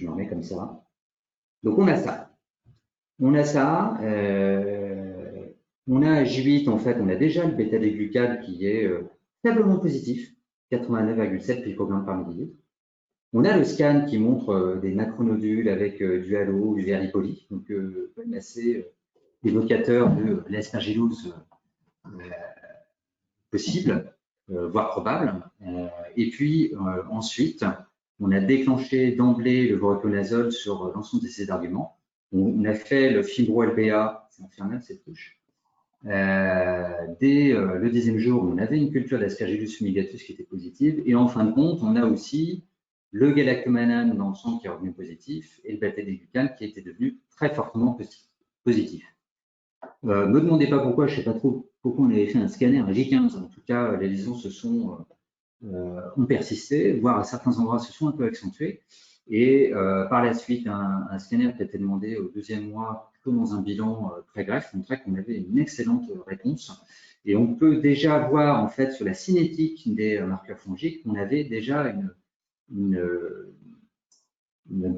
me remets comme ça. Donc, on a ça. On a ça. On a J8, en fait, on a déjà le bêta-glucane qui est faiblement positif, 89,7 picogrammes par millilitre. On a le scan qui montre des macronodules avec du halo, du verlipolie, donc assez évocateur de l'aspergillose possible, voire probable. Et puis ensuite, on a déclenché d'emblée le voriconazole sur l'ensemble de ces arguments. On a fait le fibro-LBA, c'est infernal cette touche. Dès le 10e jour, on avait une culture d'Aspergillus fumigatus qui était positive. Et en fin de compte, on a aussi le galactomannan dans le sang qui est revenu positif et le bêta-glucane qui était devenu très fortement positif. Me demandez pas pourquoi, je sais pas trop pourquoi on avait fait un scanner à J15. En tout cas, les lésions ont persisté, voire à certains endroits se sont un peu accentuées. Et par la suite, un scanner qui a été demandé au 2e mois, plutôt dans un bilan très greffe, montrait qu'on avait une excellente réponse. Et on peut déjà voir en fait sur la cinétique des marqueurs fongiques qu'on avait déjà une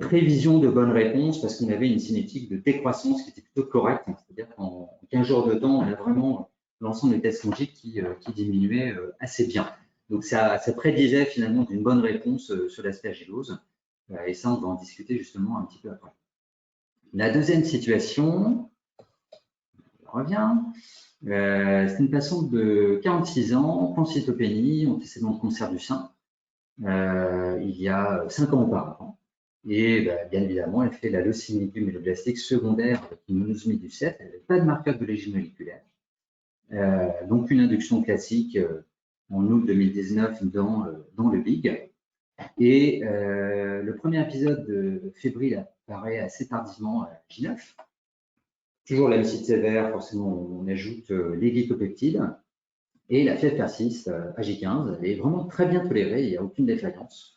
prévision de bonne réponse parce qu'on avait une cinétique de décroissance qui était plutôt correcte. C'est-à-dire qu'en 15 jours de temps, on a vraiment l'ensemble des tests fongiques qui diminuaient assez bien. Donc ça prédisait finalement d'une bonne réponse sur l'aspergillose. Et ça, on va en discuter justement un petit peu après. La deuxième situation, on revient. C'est une patiente de 46 ans, pancytopénie, antécédent de cancer du sein, il y a 5 ans auparavant. Et bien évidemment, elle fait la leucémie gloméruloblastique secondaire avec une monosomie du 7. Elle n'avait pas de marqueur de lésion moléculaire. Donc une induction classique en août 2019 dans le BIG. Et le premier épisode fébrile apparaît assez tardivement à J9. Toujours la leucite sévère, forcément on ajoute les glycopeptides. Et la fièvre persiste à J15. Elle est vraiment très bien tolérée, il n'y a aucune défaillance.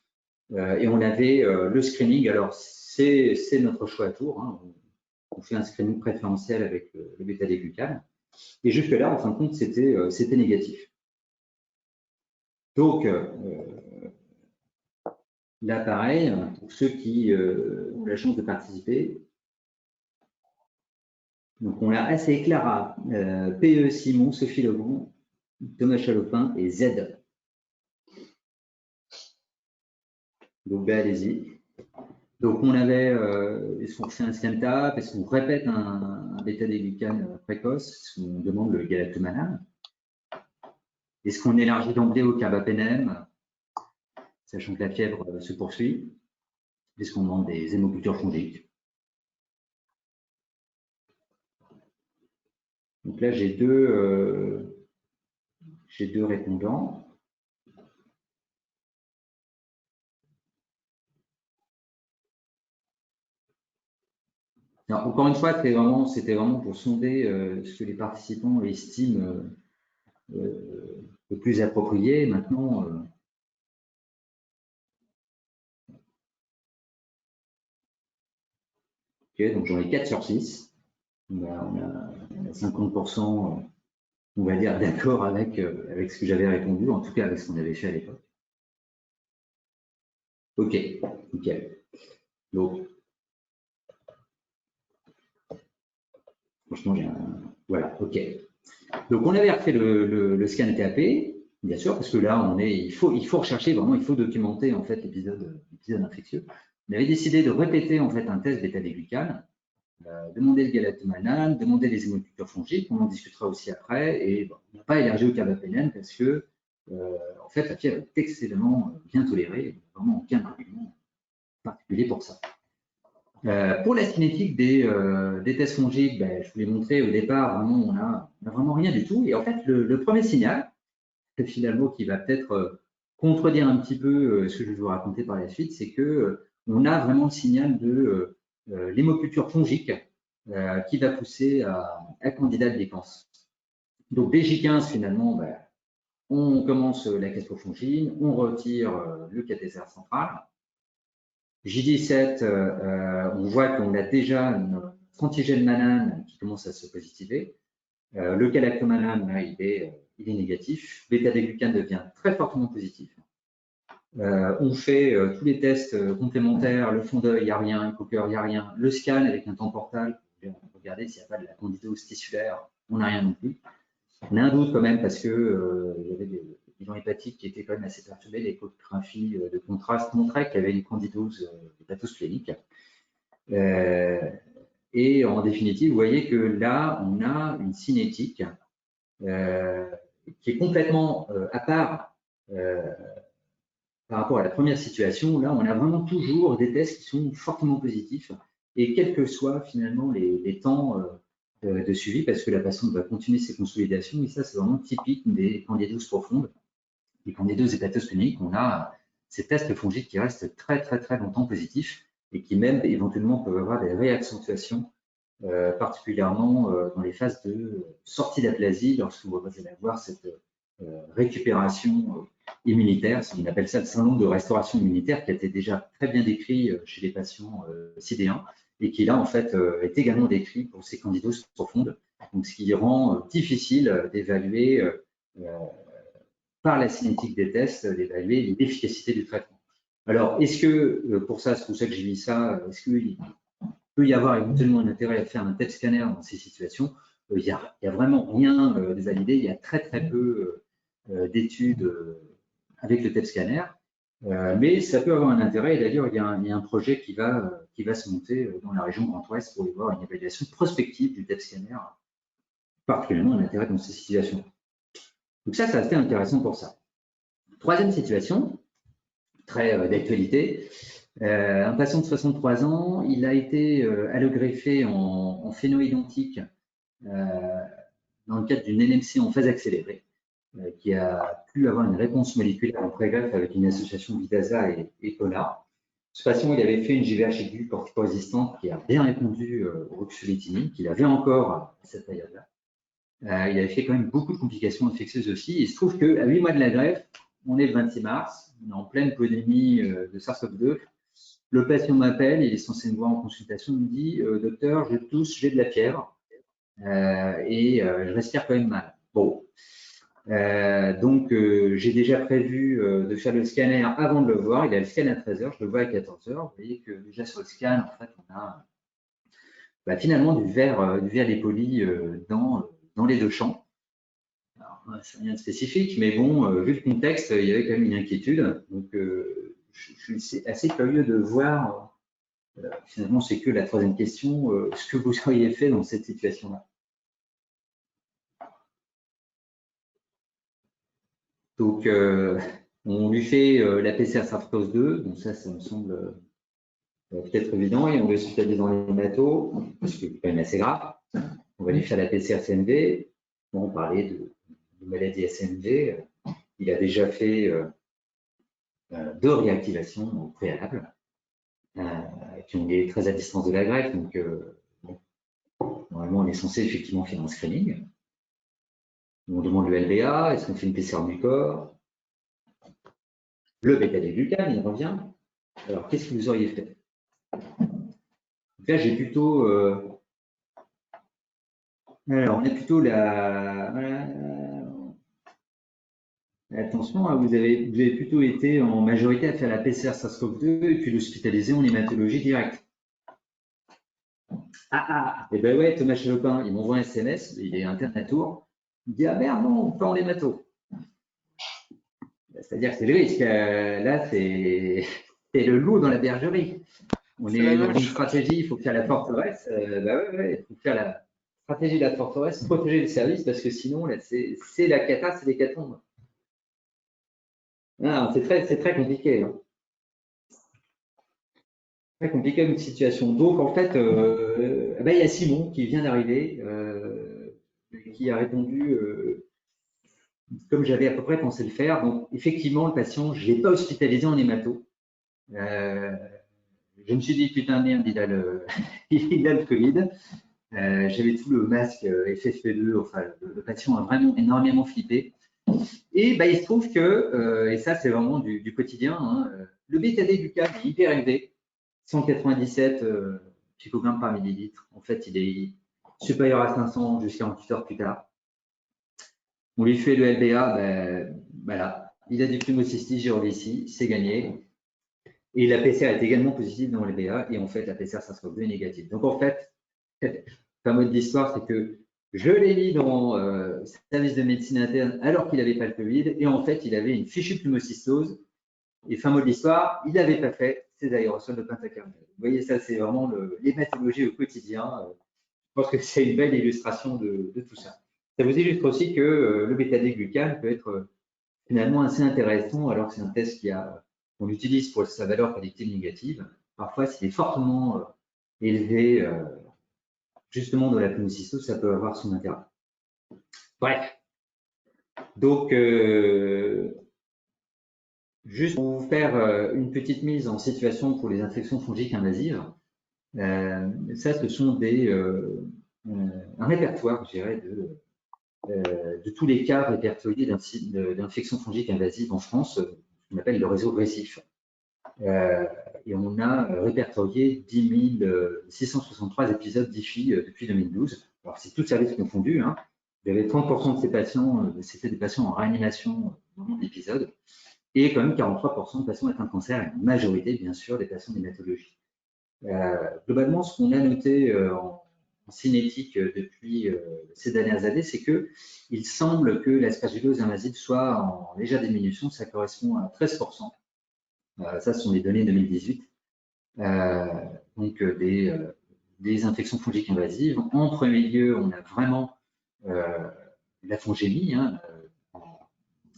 Et on avait le screening, alors c'est notre choix à tour. Hein. On fait un screening préférentiel avec le bêta-glucane. Et jusque-là, en fin de compte, c'était négatif. Donc, là, pareil, pour ceux qui ont la chance de participer, donc on a assez Clara, PE Simon, Sophie Legrand, Thomas Chalopin et Z. Donc, allez-y. Donc, on avait, est-ce qu'on fait un scan TAP, est-ce qu'on répète un bêta-glucane précoce, est-ce qu'on demande le galactomannan, est-ce qu'on élargit d'emblée au carbapenem, sachant que la fièvre se poursuit, est-ce qu'on demande des hémocultures fongiques. Donc là, j'ai deux répondants. Alors, encore une fois, c'était vraiment pour sonder ce que les participants estiment le plus approprié. Maintenant, ok, donc j'en ai 4 sur 6. On a 50%, on va dire, d'accord avec ce que j'avais répondu, en tout cas avec ce qu'on avait fait à l'époque. Ok, nickel. Donc, franchement, voilà, ok. Donc, on avait refait le scan TAP, bien sûr, parce que là, il faut rechercher, vraiment, il faut documenter en fait l'épisode infectieux. On avait décidé de répéter en fait un test bêta-glucane, demander le galactomannan, demander les hémocultures fongiques, on en discutera aussi après, et bon, on n'a pas élargi au carbapenem parce que en fait, la fièvre est excellemment bien tolérée, vraiment aucun argument particulier pour ça. Pour la cinétique des tests fongiques, je vous l'ai montré au départ, vraiment, on a vraiment rien du tout. Et en fait, le premier signal, finalement, qui va peut-être contredire un petit peu ce que je vais vous raconter par la suite, c'est que on a vraiment le signal de l'hémoculture fongique qui va pousser à candidat de défense. Donc, dès J15, finalement, on commence la caspofongine, on retire le cathéter central. J17, on voit qu'on a déjà Frantigel-Malan qui commence à se positiver. Le galactomalan, là, il est négatif. Bêta-glucane devient très fortement positif. On fait tous les tests complémentaires, le fond d'œil, il n'y a rien, le coqueur, il n'y a rien. Le scan avec un temportal, regardez s'il n'y a pas de la candidose tissulaire, on n'a rien non plus. On a un doute quand même parce que il y avait des bilans hépatiques qui étaient quand même assez perturbés, l'échographie de contraste montrait qu'il y avait une candidose hépatospllénique. Et en définitive, vous voyez que là, on a une cinétique qui est complètement à part par rapport à la première situation. Là, on a vraiment toujours des tests qui sont fortement positifs et quels que soient finalement les temps de suivi, parce que la patiente va continuer ses consolidations et ça, c'est vraiment typique des candidoses profondes, des candidoses hépatospléniques. On a ces tests fongiques qui restent très, très, très longtemps positifs et qui même éventuellement peuvent avoir des réaccentuations, particulièrement dans les phases de sortie d'aplasie, lorsque vous allez avoir cette récupération immunitaire, on appelle ça le syndrome de restauration immunitaire, qui a été déjà très bien décrit chez les patients CID1 et qui là en fait est également décrit pour ces candidoses profondes, donc ce qui rend difficile d'évaluer par la cinétique des tests, d'évaluer l'efficacité du traitement. Alors, est-ce que, pour ça, c'est pour ça que j'ai mis ça, est-ce qu'il peut y avoir éventuellement un intérêt à faire un TEP scanner dans ces situations? Il y a vraiment rien de validé, il y a très très peu d'études avec le TEP scanner, mais ça peut avoir un intérêt. Et d'ailleurs, il y a un projet qui va se monter dans la région Grand Ouest pour y voir une évaluation prospective du TEP scanner, particulièrement un intérêt dans ces situations. Donc ça, c'est assez intéressant pour ça. Troisième situation, très d'actualité. Un patient de 63 ans, il a été allogreffé en phénoïdentique dans le cadre d'une LMC en phase accélérée, qui a pu avoir une réponse moléculaire en pré-greffe avec une association Vidaza et Polar. Ce patient, il avait fait une GVH aiguë corticorésistante qui a bien répondu au ruxolitinib, qu'il avait encore à cette période-là. Il avait fait quand même beaucoup de complications infectieuses aussi. Il se trouve qu'à 8 mois de la greffe, on est le 26 mars, on est en pleine pandémie de SARS-CoV-2. Le patient m'appelle, il est censé me voir en consultation, il me dit docteur, je tousse, j'ai de la fièvre et je respire quand même mal. Bon, donc j'ai déjà prévu de faire le scanner avant de le voir. Il a le scan à 13 h, je le vois à 14 h. Vous voyez que déjà sur le scan, en fait, on a finalement du verre dépoli dans les deux champs. C'est rien de spécifique, mais bon, vu le contexte, il y avait quand même une inquiétude. Donc, je suis assez curieux de voir, finalement, c'est que la troisième question, ce que vous auriez fait dans cette situation-là. Donc, on lui fait la PCR SARS-CoV-2, donc ça me semble peut-être évident, et on va hospitaliser dans les hématos, parce que c'est quand même assez grave. On va lui faire la PCR SMV. Bon, on parlait de maladie SMV. Il a déjà fait 2 réactivations au préalable, qui ont été très à distance de la greffe. Donc, bon, normalement, on est censé effectivement faire un screening. On demande le LBA, est-ce qu'on fait une PCR du corps? Le bêta-glucane, il revient. Alors, qu'est-ce que vous auriez fait? Donc là, j'ai plutôt. Alors, on a plutôt attention, hein, vous avez plutôt été en majorité à faire la PCR SARS-CoV-2 et puis l'hospitaliser en hématologie directe. Et ben ouais, Thomas Chalopin, il m'envoie un SMS, il est interne à Tours, il dit ah merde, non, pas en hémato. C'est-à-dire que c'est le risque. Là, c'est le loup dans la bergerie. On est dans une stratégie, il faut faire la forteresse. Il faut faire la stratégie de la forteresse, protéger le service, parce que sinon, là, c'est la cata, c'est l'hécatombe. C'est très compliqué. Hein. Très compliqué une situation. Donc, en fait, il y a Simon qui vient d'arriver, qui a répondu comme j'avais à peu près pensé le faire. Donc, effectivement, le patient, je ne l'ai pas hospitalisé en hémato. Je me suis dit, putain, merde, il a le Covid. J'avais tout le masque FFP2, enfin, le patient a vraiment énormément flippé. Et il se trouve que, et ça c'est vraiment du quotidien, hein, le bêta-glucane est hyper élevé, 197 picogrammes par millilitre. En fait, il est supérieur à 500 jusqu'à 48 heures plus tard. On lui fait le LBA, ben, voilà, il a du pneumocystis gyrodicée, c'est gagné. Et la PCR est également positive dans le LBA, et en fait, la PCR SARS-CoV-2 est négative. Donc, en fait, la mode d'histoire, c'est que je l'ai mis dans le service de médecine interne alors qu'il n'avait pas le Covid, et en fait, il avait une fichue pneumocystose. Et fin mot de l'histoire, il n'avait pas fait ses aérosols de pentacarbonate. Vous voyez, ça, c'est vraiment l'hématologie au quotidien. Je pense que c'est une belle illustration de tout ça. Ça vous illustre aussi que le bêta-D-glucane peut être finalement assez intéressant, alors que c'est un test qu'on utilise pour sa valeur prédictive négative. Parfois, s'il est fortement élevé, justement dans la pneumocystose, ça peut avoir son intérêt. Bref. Donc, juste pour vous faire une petite mise en situation pour les infections fongiques invasives, ça, ce sont un répertoire, je dirais, de tous les cas répertoriés d'infections fongiques invasives en France, qu'on appelle le réseau RECIF. Et on a répertorié 10 663 épisodes d'IFI depuis 2012. Alors, c'est tous services confondus. Hein. Il y avait 30% de ces patients, c'était des patients en réanimation dans l'épisode, et quand même 43% de patients atteints de cancer, et en majorité, bien sûr, des patients d'hématologie. Globalement, ce qu'on a noté en cinétique depuis ces dernières années, c'est qu'il semble que l'aspergillose invasive soit en légère diminution, ça correspond à 13%. Ça, ce sont les données 2018. Donc, des infections fongiques invasives. En premier lieu, on a vraiment la fongémie, hein,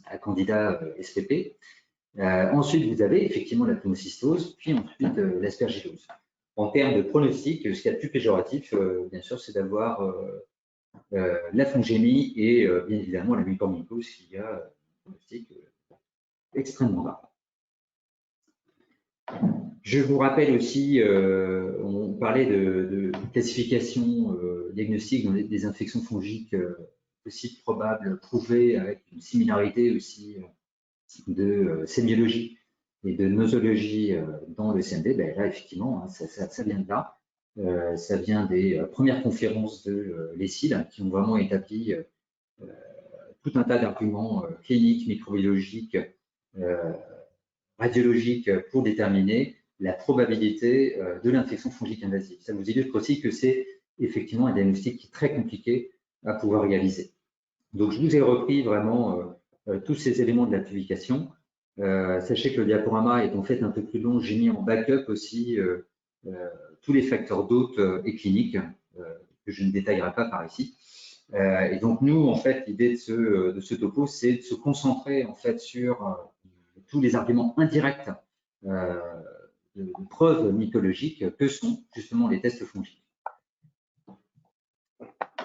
à candidat SPP. Ensuite, vous avez effectivement la pneumocystose, puis ensuite l'aspergillose. En termes de pronostic, ce qu'il y a de plus péjoratif, bien sûr, c'est d'avoir la fongémie et bien évidemment la mucormycose qui a un pronostic extrêmement bas. Je vous rappelle aussi, on parlait de classification diagnostique dans des infections fongiques aussi probables, prouvées, avec une similarité aussi de sémiologie et de nosologie dans le CMD. Ben là, effectivement, hein, ça vient de là. Ça vient des premières conférences de l'ESIL qui ont vraiment établi tout un tas d'arguments cliniques, microbiologiques, radiologiques pour déterminer la probabilité de l'infection fongique invasive. Ça vous illustre aussi que c'est effectivement un diagnostic qui est très compliqué à pouvoir réaliser. Donc, je vous ai repris vraiment tous ces éléments de la publication. Sachez que le diaporama est en fait un peu plus long. J'ai mis en backup aussi tous les facteurs d'hôtes et cliniques que je ne détaillerai pas par ici. Et donc, nous, en fait, l'idée de ce topo, c'est de se concentrer en fait sur tous les arguments indirects de preuves mycologiques que sont justement les tests fongiques.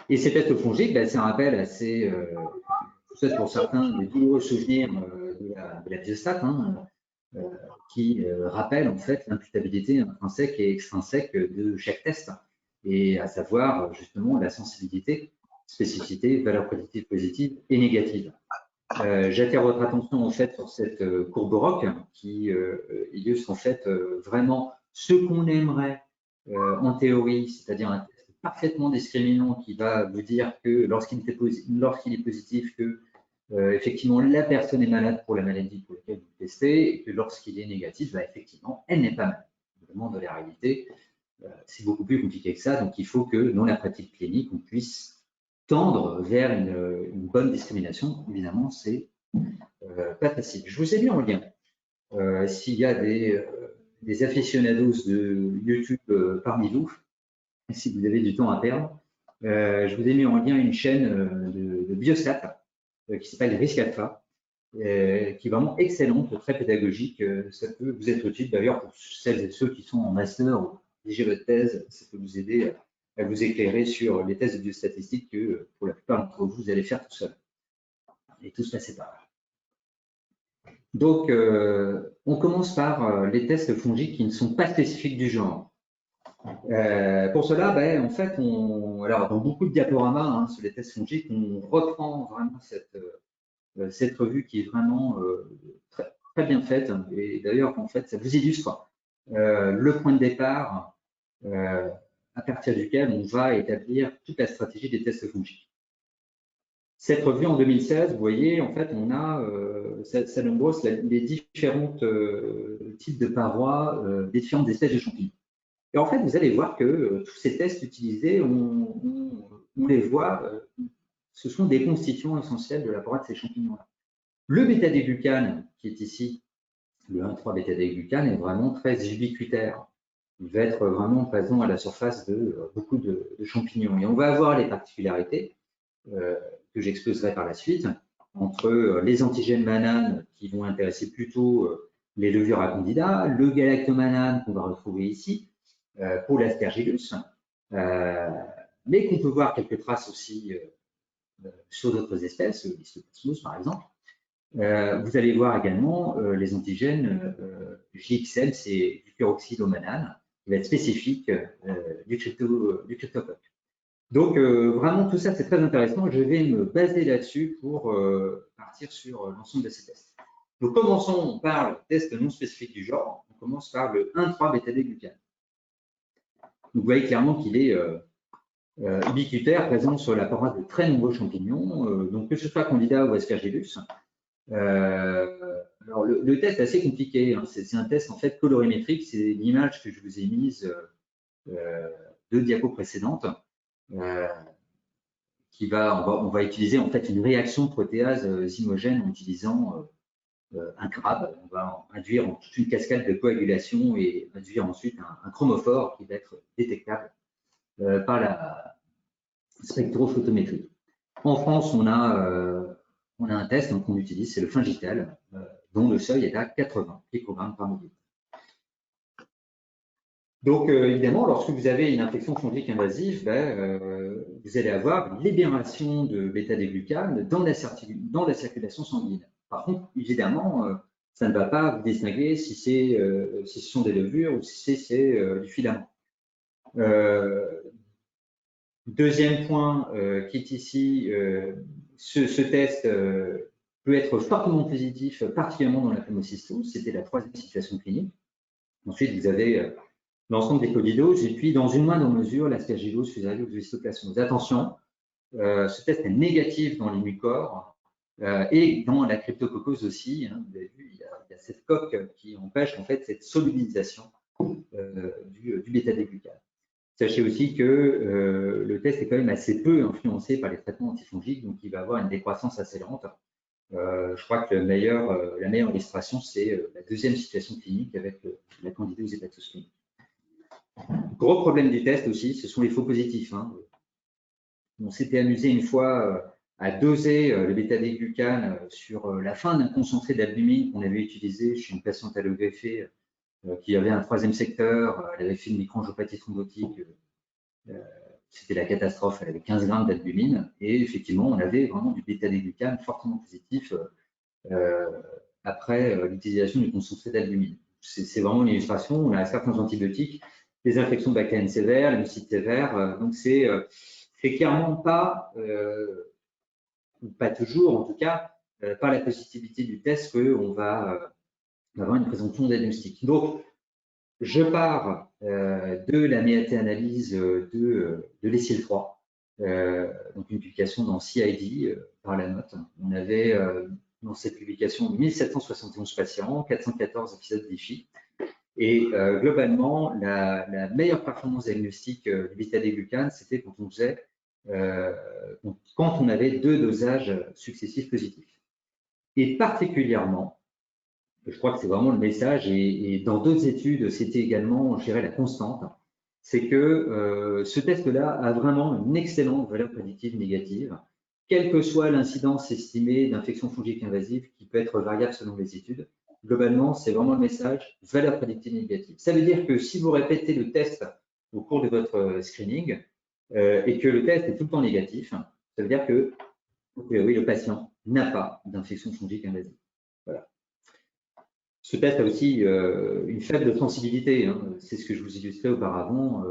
Et ces tests fongiques, ben, c'est un rappel assez, peut-être pour certains, des douloureux souvenirs de la biostat, hein, qui rappelle en fait l'imputabilité intrinsèque et extrinsèque de chaque test, et à savoir justement la sensibilité, spécificité, valeur prédictive positive et négative. J'attire votre attention en fait sur cette courbe ROC qui illustre en fait vraiment ce qu'on aimerait en théorie, c'est-à-dire un test parfaitement discriminant qui va vous dire que lorsqu'il est positif, que effectivement la personne est malade pour la maladie pour laquelle vous testez, et que lorsqu'il est négatif, bah, effectivement, elle n'est pas malade. Évidemment, dans la réalité, c'est beaucoup plus compliqué que ça. Donc, il faut que dans la pratique clinique, on puisse tendre vers une bonne discrimination. Évidemment, c'est pas facile. Je vous ai mis en lien. S'il y a des aficionados de YouTube parmi vous, si vous avez du temps à perdre, je vous ai mis en lien une chaîne de Biostat qui s'appelle Risque Alpha, qui est vraiment excellente, très pédagogique. Ça peut vous être utile d'ailleurs pour celles et ceux qui sont en master ou dirigez votre thèse, ça peut vous aider à vous éclairer sur les tests de biostatistiques que pour la plupart d'entre vous, vous allez faire tout seul. Et tout se passer par là. Donc, on commence par les tests fongiques qui ne sont pas spécifiques du genre. Pour cela, ben, en fait, alors dans beaucoup de diaporamas hein, sur les tests fongiques, on reprend vraiment cette revue qui est vraiment très, très bien faite. Et d'ailleurs, en fait, ça vous illustre le point de départ à partir duquel on va établir toute la stratégie des tests fongiques. Cette revue en 2016, vous voyez, en fait, on a, ça nous brosse les différents types de parois des différentes espèces de champignons. Et en fait, vous allez voir que tous ces tests utilisés, on les voit, ce sont des constituants essentiels de la paroi de ces champignons-là. Le bêta-déglucane, qui est ici, le 1,3-bêta-déglucane, est vraiment très ubiquitaire. Il va être vraiment présent à la surface de beaucoup de champignons. Et on va avoir les particularités que j'exposerai par la suite entre les antigènes Mannan qui vont intéresser plutôt les levures à candida, le galactomannan qu'on va retrouver ici pour l'aspergillus, mais qu'on peut voir quelques traces aussi sur d'autres espèces, l'histoplasmose par exemple. Vous allez voir également les antigènes JXL, c'est du peroxydomannan, qui va être spécifique du cryptocoque. Donc, vraiment, tout ça, c'est très intéressant. Je vais me baser là-dessus pour partir sur l'ensemble de ces tests. Donc, commençons par le test non spécifique du genre. On commence par le 1,3-bêta-déglucane. Vous voyez clairement qu'il est ubiquitaire, présent sur la paroi de très nombreux champignons, donc que ce soit Candida ou Aspergillus. Alors, le test est assez compliqué. Hein. C'est un test en fait colorimétrique. C'est l'image que je vous ai mise deux diapos précédentes. On va utiliser en fait une réaction protéase zymogène en utilisant un crabe. On va induire toute une cascade de coagulation et induire ensuite un chromophore qui va être détectable par la spectrophotométrie. En France, on a un test qu'on utilise, c'est le Fingitel, dont le seuil est à 80 picogrammes par millilitre. Donc, évidemment, lorsque vous avez une infection fongique invasive, vous allez avoir une libération de bêta-déglucane dans la circulation sanguine. Par contre, évidemment, ça ne va pas vous distinguer si ce sont des levures ou si c'est du filament. Deuxième point qui est ici, ce test peut être fortement positif, particulièrement dans la pneumocystose. C'était la troisième situation clinique. Ensuite, vous avez l'ensemble des candidoses et puis, dans une moindre mesure, l'aspergillose, fusariose ou histoplasmose. Attention, ce test est négatif dans les mucores et dans la cryptococcose aussi. Hein, vous avez vu, il y a cette coque qui empêche en fait cette solubilisation du bêta-déglucane. Sachez aussi que le test est quand même assez peu influencé par les traitements antifongiques, donc il va avoir une décroissance assez lente. Je crois que la meilleure illustration, c'est la deuxième situation clinique avec la candidose hépatosplenique. Gros problème du test aussi, ce sont les faux positifs. Hein. On s'était amusé une fois à doser le bêta-déglucane sur la fin d'un concentré d'albumine qu'on avait utilisé chez une patiente allogreffée qui avait un troisième secteur, elle avait fait une microangiopathie thrombotique, c'était la catastrophe, elle avait 15 grammes d'albumine, et effectivement, on avait vraiment du bêta-déglucane fortement positif après l'utilisation du concentré d'albumine. C'est vraiment une illustration, on a certains antibiotiques, les infections bactériennes sévères, les mycite sévères, donc c'est clairement pas toujours en tout cas, par la positivité du test qu'on va avoir une présomption diagnostique. Donc, je pars de la méta-analyse de l'ESIL3, donc une publication dans CID par la note. On avait dans cette publication 1771 patients, 414 épisodes d'IFI. Et globalement, la meilleure performance diagnostique du bêta-déglucane, c'était quand on faisait quand on avait 2 dosages successifs positifs. Et particulièrement, je crois que c'est vraiment le message, et dans d'autres études, c'était également, je dirais, la constante, c'est que ce test-là a vraiment une excellente valeur prédictive négative, quelle que soit l'incidence estimée d'infection fongique invasive, qui peut être variable selon les études. Globalement, c'est vraiment le message, valeur prédictive négative. Ça veut dire que si vous répétez le test au cours de votre screening et que le test est tout le temps négatif, ça veut dire que oui, le patient n'a pas d'infection fongique invasive. Voilà. Ce test a aussi une faible sensibilité, hein. C'est ce que je vous illustrais auparavant.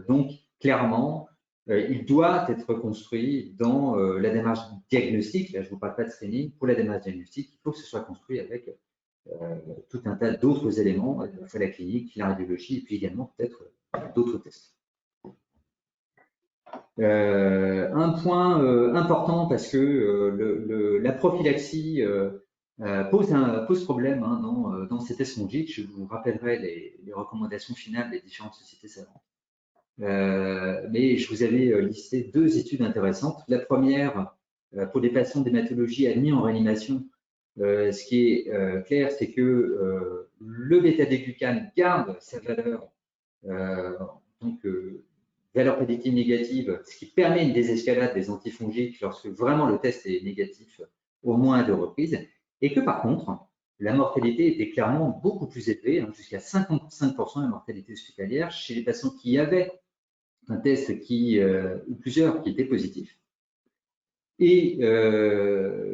Donc, clairement, il doit être construit dans la démarche diagnostique. Là, je ne vous parle pas de screening. Pour la démarche diagnostique, il faut que ce soit construit avec tout un tas d'autres éléments, à la fois la clinique, la radiologie, et puis également peut-être d'autres tests. Un point important parce que la prophylaxie pose problème hein, dans ces tests fongiques. Je vous rappellerai les recommandations finales des différentes sociétés savantes. Mais je vous avais listé 2 études intéressantes. La première, pour des patients d'hématologie admis en réanimation, ce qui est clair, c'est que le bêta-glucane garde sa valeur en tant que valeur prédictive négative, ce qui permet une désescalade des antifongiques lorsque vraiment le test est négatif au moins à 2 reprises, et que par contre, la mortalité était clairement beaucoup plus élevée, hein, jusqu'à 55% de mortalité hospitalière chez les patients qui avaient un test ou plusieurs qui étaient positifs, et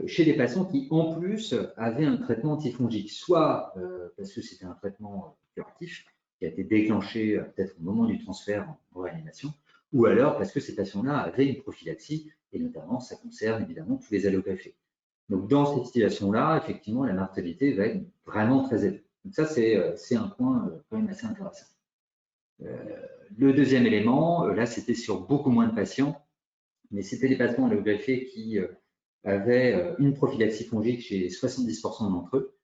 chez des patients qui en plus avaient un traitement antifongique, soit parce que c'était un traitement curatif, qui a été déclenché peut-être au moment du transfert en réanimation, ou alors parce que ces patients-là avaient une prophylaxie, et notamment ça concerne évidemment tous les allogreffés. Donc dans cette situation-là, effectivement, la mortalité va être vraiment très élevée. Donc ça, c'est un point quand même assez intéressant. Le deuxième élément, là c'était sur beaucoup moins de patients, mais c'était des patients allogreffés qui avaient une prophylaxie fongique chez 70% d'entre eux.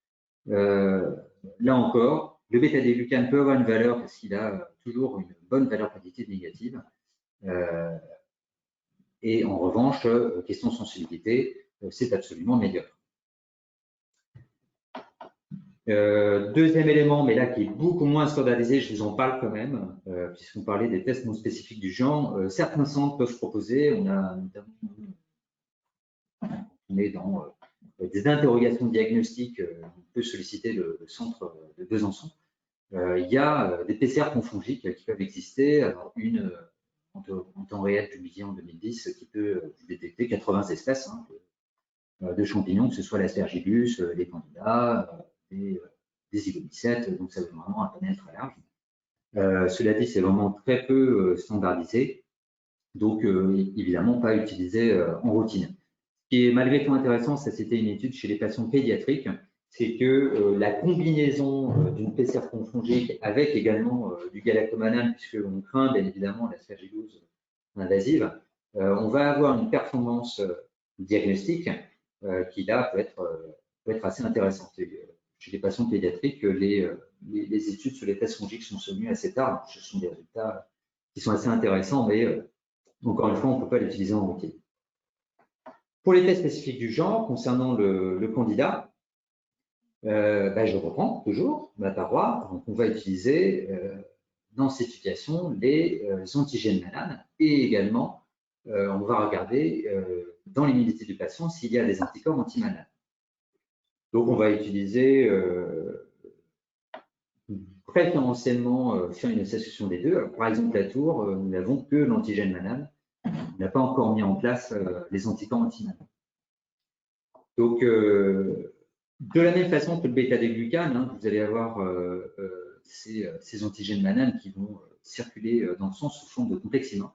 Là encore, le bêta-glucane peut avoir une valeur parce qu'il a toujours une bonne valeur prédictive négative. Et en revanche, question de sensibilité, c'est absolument médiocre. Deuxième élément, mais là qui est beaucoup moins standardisé, je vous en parle quand même, puisqu'on parlait des tests non spécifiques du genre. Certains centres peuvent proposer, on a notamment dans des interrogations diagnostiques, on peut solliciter le centre de Besançon. Il y a des PCR confongiques qui peuvent exister. Alors une en temps réel publiée en 2010 qui peut détecter 80 espèces hein, de champignons, que ce soit l'aspergillus, les candidats, des zygomycètes, donc ça veut vraiment un panel très large. Cela dit, c'est vraiment très peu standardisé, donc évidemment pas utilisé en routine. Ce qui est malgré tout intéressant, ça c'était une étude chez les patients pédiatriques, c'est que la combinaison d'une PCR confongique avec également du galactomannan, puisqu'on craint bien évidemment l'aspergillose invasive, on va avoir une performance diagnostique qui là peut être assez intéressante. Chez les patients pédiatriques, les études sur les tests fongiques sont venues assez tard. Ce sont des résultats qui sont assez intéressants, mais encore une fois, on ne peut pas l'utiliser en routine. Pour les tests spécifiques du genre, concernant le candidat, je reprends toujours ma paroi. Donc, on va utiliser dans cette situation les antigènes Mannan et également, on va regarder dans l'immunité du patient s'il y a des anticorps anti-Mannan. Donc, on va utiliser préférentiellement faire une association des deux. Alors, par exemple, la tour, nous n'avons que l'antigène Mannan. On n'a pas encore mis en place les anticorps anti-Mannan. Donc, de la même façon que le bêta-glucane, hein, vous allez avoir ces antigènes Mannan qui vont circuler dans le sang sous forme de complexe humain,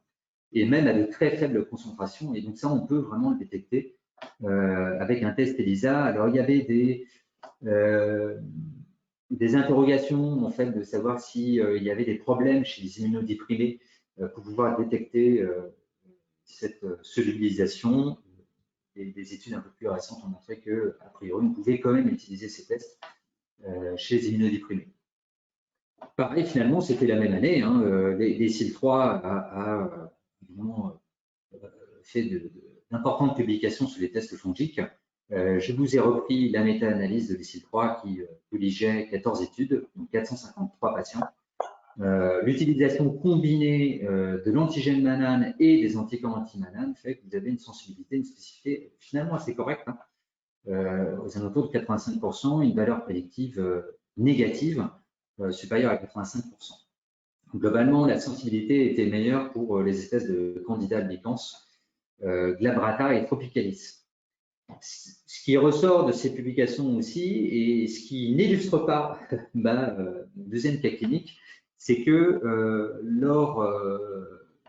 et même à de très faibles concentrations. Et donc ça, on peut vraiment le détecter avec un test ELISA. Alors, il y avait des interrogations en fait de savoir s'il y avait des problèmes chez les immunodéprimés pour pouvoir détecter cette solubilisation. Et des études un peu plus récentes ont montré qu'a priori, on pouvait quand même utiliser ces tests chez les immunodéprimés. Pareil, finalement, c'était la même année. Hein, les CIL3 a évidemment fait d'importantes publications sur les tests fongiques. Je vous ai repris la méta-analyse de l'ICIL3 qui colligeait 14 études, donc 453 patients. L'utilisation combinée de l'antigène Mannan et des anticorps anti-Mannan fait que vous avez une sensibilité, une spécificité finalement assez correcte, hein, aux alentours de 85%, une valeur prédictive négative supérieure à 85%. Globalement, la sensibilité était meilleure pour les espèces de candidats albicans, glabrata et tropicalis. Ce qui ressort de ces publications aussi, et ce qui n'illustre pas ma deuxième cas clinique, c'est que lors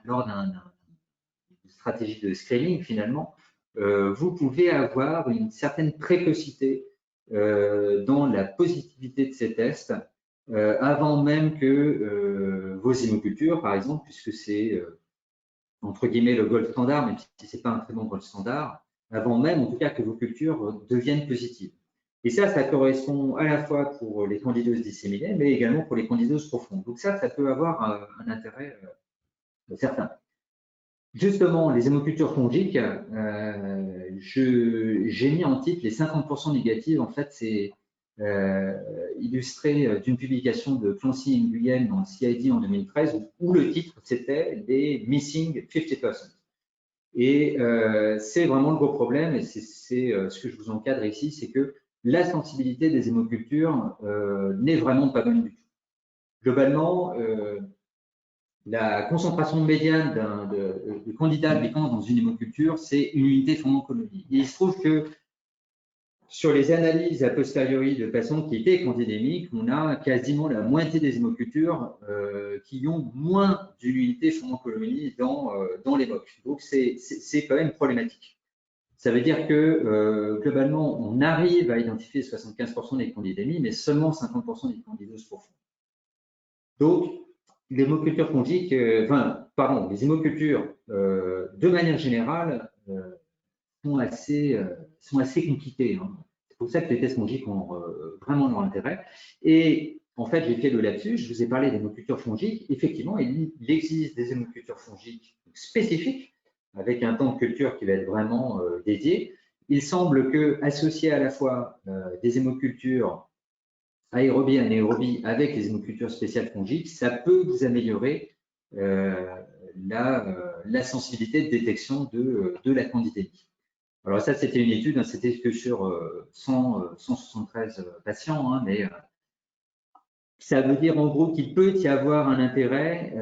d'une stratégie de screening, finalement, vous pouvez avoir une certaine précocité dans la positivité de ces tests avant même que vos hémocultures, par exemple, puisque c'est entre guillemets le gold standard, même si ce n'est pas un très bon gold standard, avant même en tout cas que vos cultures deviennent positives. Et ça correspond à la fois pour les candidoses disséminées, mais également pour les candidoses profondes. Donc ça peut avoir un intérêt certain. Justement, les hémocultures fongiques, j'ai mis en titre les 50% négatives. En fait, c'est illustré d'une publication de Clancy Nguyen dans le CID en 2013, où le titre, c'était les Missing 50%. Et c'est vraiment le gros problème, et c'est ce que je vous encadre ici, c'est que la sensibilité des hémocultures n'est vraiment pas bonne du tout. Globalement, la concentration médiane de candidat applicant dans une hémoculture, c'est une unité fondant-colonie. Et il se trouve que sur les analyses a posteriori de patients qui étaient candidémiques, on a quasiment la moitié des hémocultures qui ont moins d'une unité fondant-colonie dans les MOC. Donc, c'est quand même problématique. Ça veut dire que globalement, on arrive à identifier 75% des candidémies, mais seulement 50% des candidoses profondes. Donc, les hémocultures fongiques, les hémocultures, de manière générale, sont assez compliquées. Hein. C'est pour ça que les tests fongiques ont vraiment leur intérêt. Et en fait, j'ai fait le lapsus, je vous ai parlé d'hémocultures fongiques. Effectivement, il existe des hémocultures fongiques spécifiques, avec un temps de culture qui va être vraiment dédié. Il semble que, associé à la fois des hémocultures aérobie et anaérobie avec les hémocultures spéciales fongiques, ça peut vous améliorer la sensibilité de détection de la candidémie. Alors ça, c'était une étude, hein, c'était que sur 173 patients, hein, mais ça veut dire en gros qu'il peut y avoir un intérêt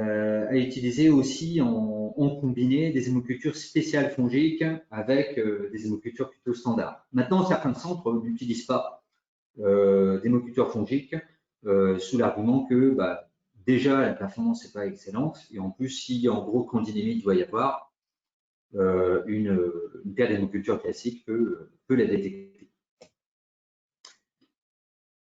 à utiliser aussi en combiné des hémocultures spéciales fongiques avec des hémocultures plutôt standards. Maintenant, certains centres n'utilisent pas d'hémocultures fongiques sous l'argument que déjà la performance n'est pas excellente et en plus si en gros candidémie il doit y avoir une paire d'hémocultures classique peut la détecter.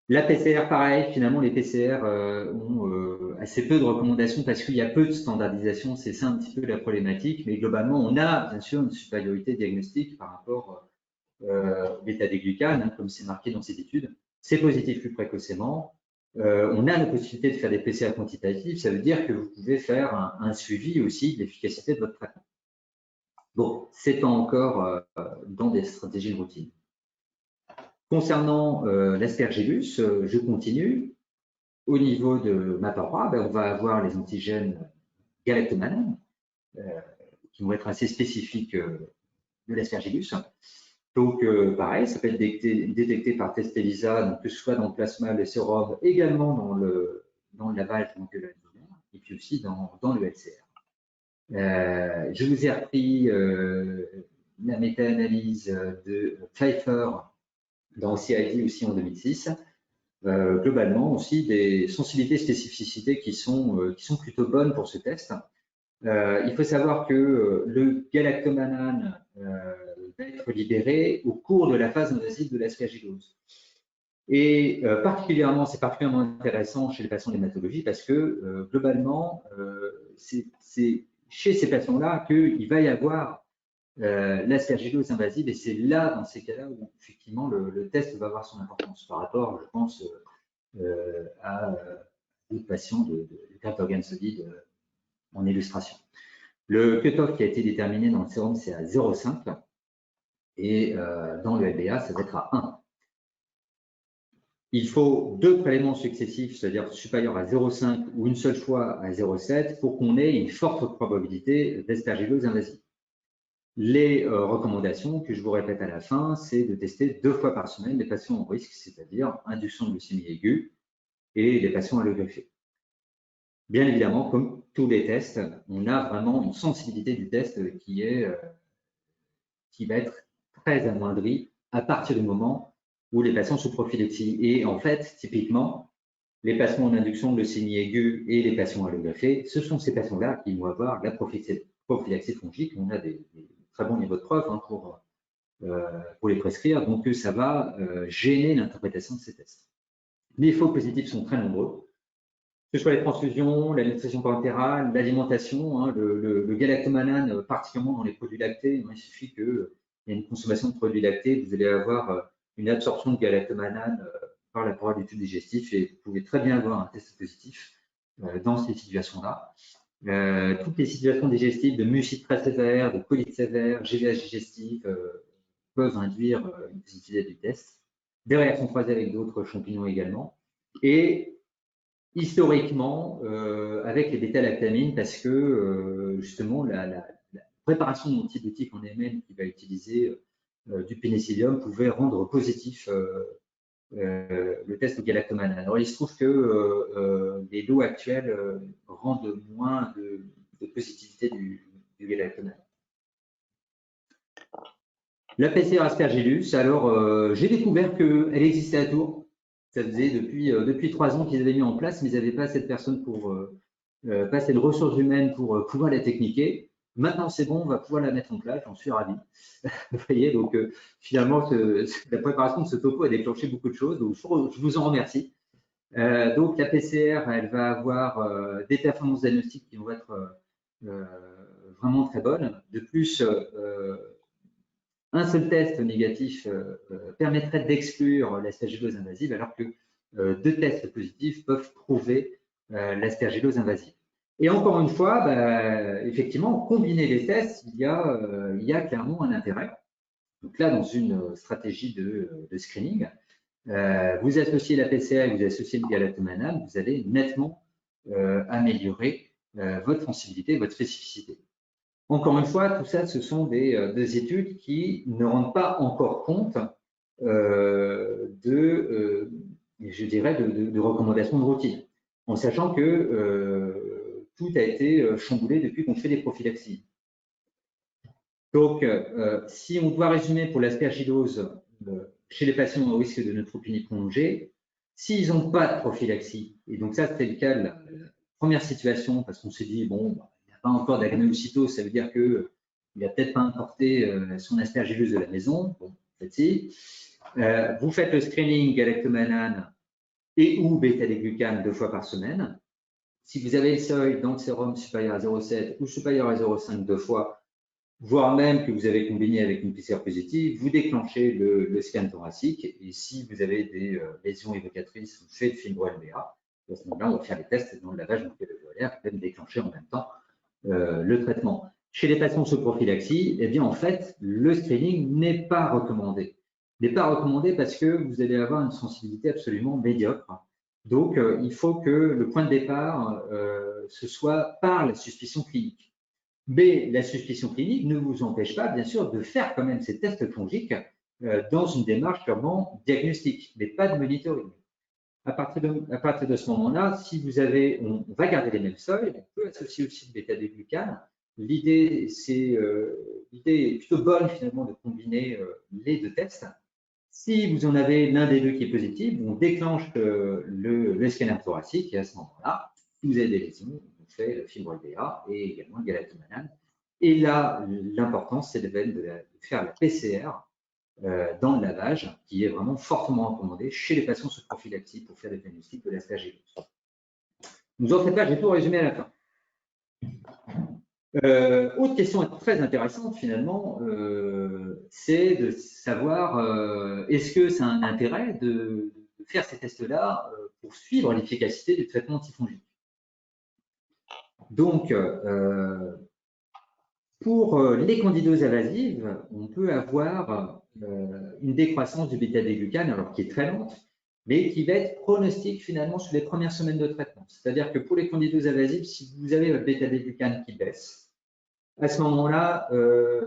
La PCR, pareil, finalement les PCR ont assez peu de recommandations parce qu'il y a peu de standardisation, c'est ça un petit peu la problématique, mais globalement on a bien sûr une supériorité diagnostique par rapport au bêta des glucanes, hein, comme c'est marqué dans cette étude. C'est positif plus précocement. On a la possibilité de faire des PCR quantitatifs, ça veut dire que vous pouvez faire un suivi aussi de l'efficacité de votre traitement. Bon, c'est pas encore dans des stratégies de routine. Concernant l'aspergillus, je continue. Au niveau de ma paroi, on va avoir les antigènes galactomannan, qui vont être assez spécifiques de l'aspergillus. Donc, pareil, ça peut être détecté par test ELISA, donc que ce soit dans le plasma, le sérum, également dans le lavage de l'alvéolaire, et puis aussi dans le LCR. Je vous ai repris la méta-analyse de Pfeiffer dans CID aussi en 2006. Globalement aussi des sensibilités spécificités qui sont plutôt bonnes pour ce test. Il faut savoir que le galactomannan va être libéré au cours de la phase invasive de l'aspergillose. Et c'est particulièrement intéressant chez les patients d'hématologie parce que globalement, c'est chez ces patients-là qu'il va y avoir l'aspergillose invasive et c'est là, dans ces cas-là, où effectivement le test va avoir son importance par rapport, je pense, à d'autres patients de carte d'organes solides en illustration. Le cutoff qui a été déterminé dans le sérum, c'est à 0,5 et dans le LBA, ça va être à 1. Il faut 2 prélèvements successifs, c'est-à-dire supérieurs à 0,5 ou une seule fois à 0,7 pour qu'on ait une forte probabilité d'aspergillose invasive. Les recommandations que je vous répète à la fin, c'est de tester 2 fois par semaine les patients en risque, c'est-à-dire induction de glycémie aiguë et les patients allogreffés. Bien évidemment, comme tous les tests, on a vraiment une sensibilité du test qui va être très amoindrie à partir du moment où les patients sous prophylaxie. Et en fait, typiquement, les patients en induction de leucémie aiguë et les patients allogreffés, ce sont ces patients-là qui vont avoir la prophylaxie fongique. On a des très bons niveaux de preuve hein, pour les prescrire, donc ça va gêner l'interprétation de ces tests. Les faux positifs sont très nombreux. ce soit les transfusions, la nutrition parentérale, l'alimentation, hein, le galactomanane, particulièrement dans les produits lactés. Il suffit qu'il y ait une consommation de produits lactés, vous allez avoir une absorption de galactomanane par la paroi du tube digestif et vous pouvez très bien avoir un test positif dans ces situations-là. Toutes les situations digestives de mucite très sévère, de colite sévère, GVH digestif peuvent induire une positivité du test. Des réactions croisées avec d'autres champignons également. Et historiquement, avec les bêta-lactamines, parce que justement, la préparation d'antibiotiques en MM qui va utiliser du pénicillium pouvait rendre positif le test de galactomanane. Alors, il se trouve que les lots actuels rendent moins de positivité du galactomanane. La PCR Aspergillus, alors j'ai découvert qu'elle existait à Tours. Ça faisait depuis 3 ans qu'ils avaient mis en place, mais ils n'avaient pas assez de personnes pour pas assez de ressources humaines pour pouvoir la techniquer. Maintenant, c'est bon, on va pouvoir la mettre en place, j'en suis ravi. Vous voyez, donc finalement, la préparation de ce topo a déclenché beaucoup de choses, donc je vous en remercie. Donc la PCR, elle va avoir des performances diagnostiques qui vont être vraiment très bonnes. De plus, un seul test négatif permettrait d'exclure l'aspergillose invasive, alors que 2 tests positifs peuvent prouver l'aspergillose invasive. Et encore une fois, effectivement, combiner les tests, il y a clairement un intérêt. Donc là, dans une stratégie de screening, vous associez la PCR et vous associez le galactomanane, vous allez nettement améliorer votre sensibilité, votre spécificité. Encore une fois, tout ça, ce sont des études qui ne rendent pas encore compte je dirais, de recommandations de routine, en sachant que tout a été chamboulé depuis qu'on fait des prophylaxies. Donc, si on doit résumer pour l'aspergillose chez les patients au risque de neutropénie prolongée, s'ils n'ont pas de prophylaxie, et donc ça, c'était le cas de la première situation, parce qu'on s'est dit, bon, il n'y a pas encore d'agranulocytose, ça veut dire qu'il n'a peut-être pas importé son aspergillose de la maison. Bon, en fait, si. Vous faites le screening galactomanane et ou bêta-glucane 2 fois par semaine. Si vous avez le seuil dans le sérum supérieur à 0,7 ou supérieur à 0,5 2 fois, voire même que vous avez combiné avec une PCR positive, vous déclenchez le scan thoracique et si vous avez des lésions évocatrices, vous faites le fibro-LBA. À ce moment-là, on va faire les tests dans le lavage bronchial-alvéolaire qui peuvent déclencher en même temps le traitement. Chez les patients sous prophylaxie, eh bien, en fait, le screening n'est pas recommandé. N'est pas recommandé parce que vous allez avoir une sensibilité absolument médiocre. Donc, il faut que le point de départ, ce soit par la suspicion clinique. Mais la suspicion clinique ne vous empêche pas, bien sûr, de faire quand même ces tests fongiques dans une démarche purement diagnostique, mais pas de monitoring. À partir de ce moment-là, si vous avez, on va garder les mêmes seuils, on peut associer aussi le bêta-glucane. L'idée est plutôt bonne finalement de combiner les 2 tests. Si vous en avez l'un des 2 qui est positif, on déclenche le scanner thoracique et à ce moment-là, si vous avez des lésions, on fait le fibro-LBA et également le galactomanane. Et là, l'important, c'est de faire la PCR dans le lavage, qui est vraiment fortement recommandé chez les patients sous prophylaxie pour faire des diagnostics de l'aspergillose. Ne vous en faites pas, j'ai tout résumé à la fin. Autre question très intéressante finalement, c'est de savoir est-ce que ça a un intérêt de faire ces tests-là pour suivre l'efficacité du traitement antifongique. Donc, pour les candidoses invasives, on peut avoir une décroissance du bêta-glucane, alors qui est très lente, mais qui va être pronostique finalement sur les premières semaines de traitement. C'est-à-dire que pour les candidoses invasives, si vous avez votre bêta-glucane qui baisse, à ce moment-là, vous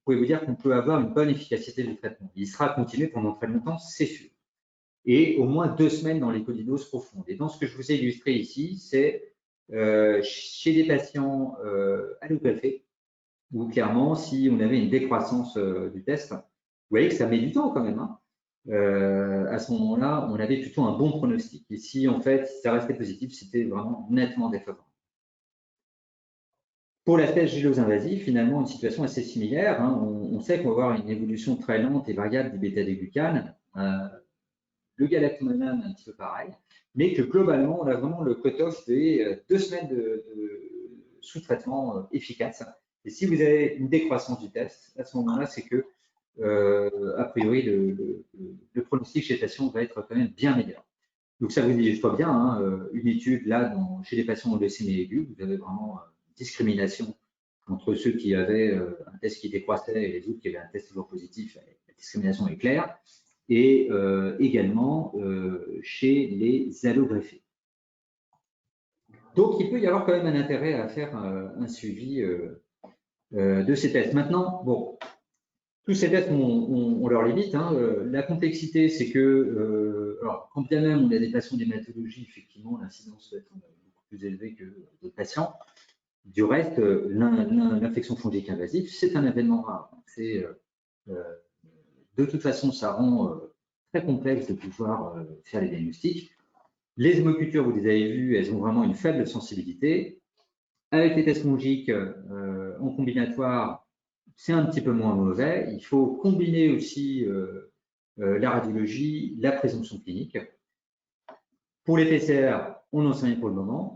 pouvez vous dire qu'on peut avoir une bonne efficacité du traitement. Il sera continué pendant très longtemps, c'est sûr. Et au moins 2 semaines dans les candidoses profondes. Et dans ce que je vous ai illustré ici, c'est chez des patients allopalphés, où clairement, si on avait une décroissance du test, vous voyez que ça met du temps quand même. Hein. À ce moment-là, on avait plutôt un bon pronostic. Et si en fait, ça restait positif, c'était vraiment nettement défavorable. Pour l'aspergillose invasive, finalement, une situation assez similaire. Hein. On sait qu'on va avoir une évolution très lente et variable du bêta-glucane. le galactomannan, un petit peu pareil, mais que globalement, on a vraiment le cut-off des 2 semaines de sous-traitement efficace. Et si vous avez une décroissance du test, à ce moment-là, c'est que, a priori, le pronostic chez les patients va être quand même bien meilleur. Donc ça vous illustre bien, hein, une étude là chez les patients de leucémie aiguë, vous avez vraiment une discrimination entre ceux qui avaient un test qui décroissait et les autres qui avaient un test toujours positif. La discrimination est claire. Et également chez les allogreffés. Donc, il peut y avoir quand même un intérêt à faire un suivi de ces tests. Maintenant, bon, tous ces tests ont leurs limites. Hein. La complexité, c'est que, alors, quand bien même on a des patients d'hématologie, effectivement, l'incidence peut être beaucoup plus élevée que d'autres patients. Du reste, l'infection fongique invasive, c'est un événement rare. C'est de toute façon, ça rend très complexe de pouvoir faire les diagnostics. Les hémocultures, vous les avez vues, elles ont vraiment une faible sensibilité. Avec les tests fongiques en combinatoire, c'est un petit peu moins mauvais. Il faut combiner aussi la radiologie, la présomption clinique. Pour les PCR, on n'en sait rien pour le moment.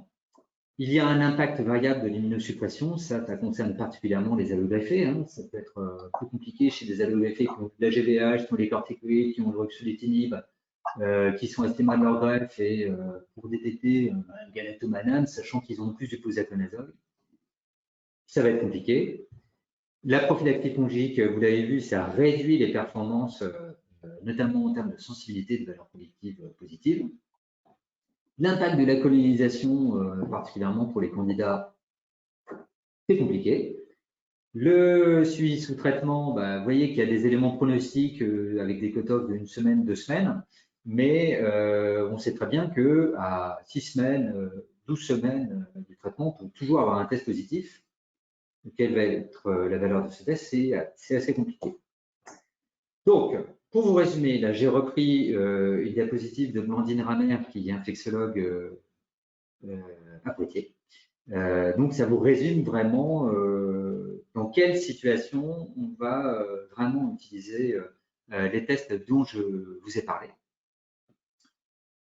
Il y a un impact variable de l'immunosuppression, ça concerne particulièrement les allogreffés. Hein. Ça peut être plus compliqué chez des allogreffés qui ont de la GVH, qui ont les corticoïdes, qui ont le ruxolitinib, qui sont estimables leur greffe et pour détecter un galactomannan, sachant qu'ils ont plus du posaconazole, ça va être compliqué. La prophylaxie fongique, vous l'avez vu, ça réduit les performances, notamment en termes de sensibilité de valeurs prédictives positives. L'impact de la colonisation, particulièrement pour les candidats, c'est compliqué. Le suivi sous traitement, bah, vous voyez qu'il y a des éléments pronostiques avec des cutoffs d'une semaine, 2 semaines, mais on sait très bien qu'à 6 semaines, 12 semaines du traitement, on peut toujours avoir un test positif. Quelle va être la valeur de ce test? C'est assez compliqué. Donc, pour vous résumer, là j'ai repris une diapositive de Blandine Ramer, qui est infectiologue à Poitiers. Donc, ça vous résume vraiment dans quelle situation on va vraiment utiliser les tests dont je vous ai parlé.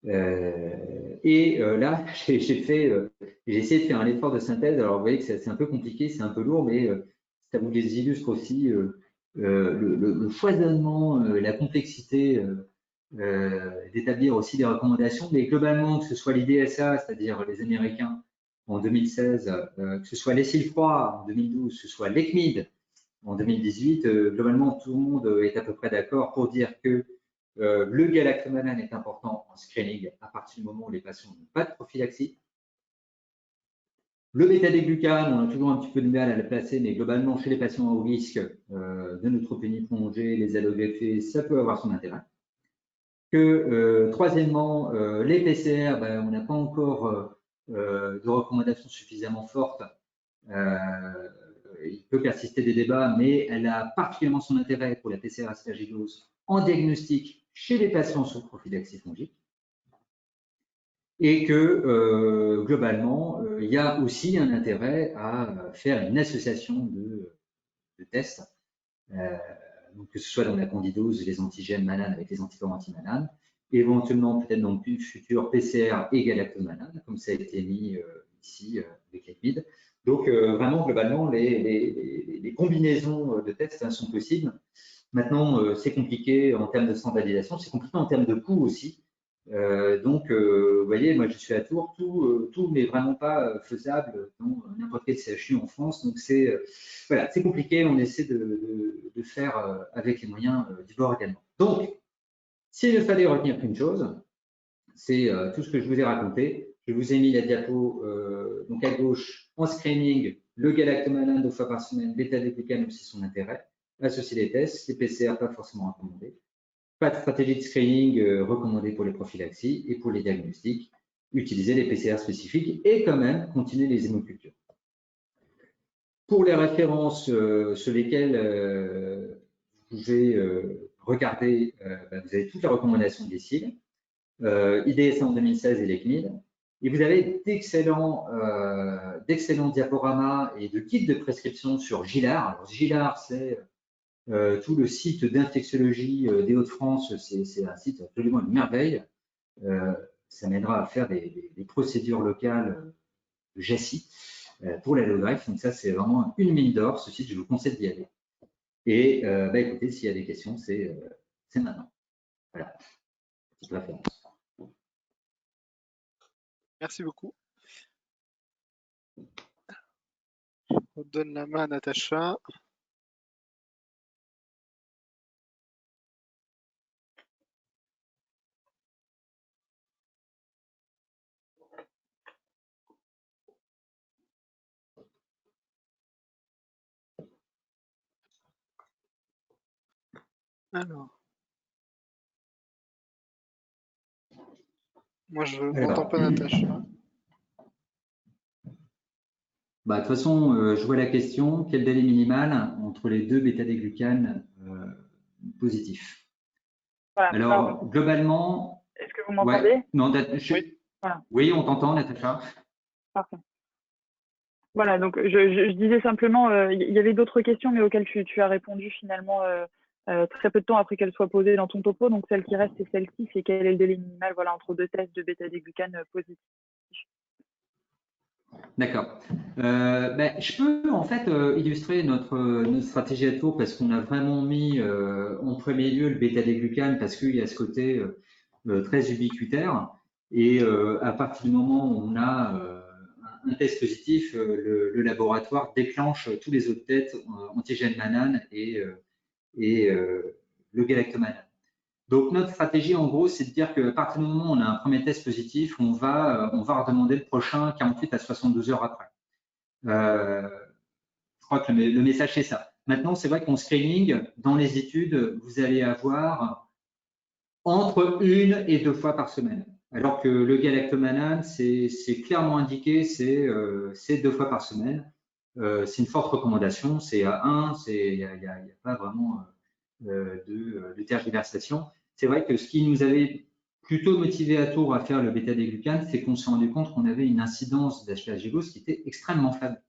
Là, j'ai essayé de faire un effort de synthèse. Alors, vous voyez que c'est un peu compliqué, c'est un peu lourd, mais ça vous les illustre aussi le foisonnement, la complexité d'établir aussi des recommandations. Mais globalement, que ce soit l'IDSA, c'est-à-dire les Américains en 2016, que ce soit l'ESIL-3 en 2012, que ce soit l'ECMID en 2018, globalement, tout le monde est à peu près d'accord pour dire que le galactomannan est important en screening à partir du moment où les patients n'ont pas de prophylaxie. Le bêta-glucane, on a toujours un petit peu de mal à le placer, mais globalement, chez les patients à haut risque de neutropénie prolongée, les allogreffés, ça peut avoir son intérêt. Troisièmement, les PCR, ben, on n'a pas encore de recommandations suffisamment fortes. Il peut persister des débats, mais elle a particulièrement son intérêt pour la PCR aspergillose en diagnostic chez les patients sous prophylaxie fongique. Et que globalement, il y a aussi un intérêt à faire une association de tests, donc que ce soit dans la candidose, les antigènes Mannan avec les anticorps anti-Mannan, éventuellement peut-être dans le futur PCR et galactomannan, comme ça a été mis ici avec l'ECMID. Donc vraiment, globalement, les combinaisons de tests sont possibles. Maintenant, c'est compliqué en termes de standardisation, c'est compliqué en termes de coût aussi. Vous voyez, moi je suis à Tours, tout n'est vraiment pas faisable dans n'importe quel CHU en France. Donc voilà, c'est compliqué, on essaie de faire avec les moyens du bord également. Donc, s'il ne fallait retenir qu'une chose, c'est tout ce que je vous ai raconté. Je vous ai mis la diapo donc à gauche en screening, le galactomannan 2 fois par semaine, bêta-glucane aussi son intérêt, associer les tests, les PCR pas forcément recommandés. Pas de stratégie de screening recommandée pour les prophylaxies et pour les diagnostics. Utiliser les PCR spécifiques et quand même continuer les hémocultures. Pour les références sur lesquelles vous pouvez regarder, vous avez toutes les recommandations de l'ESIL, IDSA en 2016 et l'ECMID. Et vous avez d'excellents diaporamas et de guides de prescription sur GILAR. Alors, GILAR, c'est tout le site d'infectiologie des Hauts-de-France, c'est un site absolument une merveille. Ça m'aidera à faire des procédures locales de GESI pour l'allogreffe. Donc ça, c'est vraiment une mine d'or, ce site, je vous conseille d'y aller. Et écoutez, s'il y a des questions, c'est maintenant. Voilà, petite référence. Merci beaucoup. On donne la main à Natacha. Alors. Moi, je n'entends pas Natacha. De toute façon, je vois la question. Quel délai minimal entre les deux bêta-glucanes positifs? Voilà. Alors, globalement… Est-ce que vous m'entendez? Ouais, non, oui. Voilà. Oui, on t'entend, Natacha. Parfait. Voilà, donc je disais simplement, il y avait d'autres questions, mais auxquelles tu as répondu finalement très peu de temps après qu'elles soient posées dans ton topo. Donc celle qui reste, c'est celle-ci, c'est quel est le délai minimal entre deux tests de bêta-glucane positifs. D'accord. Je peux en fait illustrer notre stratégie à tour parce qu'on a vraiment mis en premier lieu le bêta-glucane parce qu'il y a ce côté très ubiquitaire et à partir du moment où on a un test positif, le laboratoire déclenche tous les autres tests antigène banane et le galactomanane. Donc, notre stratégie, en gros, c'est de dire qu'à partir du moment où on a un premier test positif, on va redemander le prochain 48 à 72 heures après. Je crois que le message, c'est ça. Maintenant, c'est vrai qu'en screening, dans les études, vous allez avoir entre 1 et 2 fois par semaine. Alors que le galactomanane, c'est clairement indiqué, c'est 2 fois par semaine. C'est une forte recommandation, c'est à 1, il n'y a pas vraiment de tergiversation. C'est vrai que ce qui nous avait plutôt motivé à Tours à faire le bêta-glucane, c'est qu'on s'est rendu compte qu'on avait une incidence d'aspergillose qui était extrêmement faible.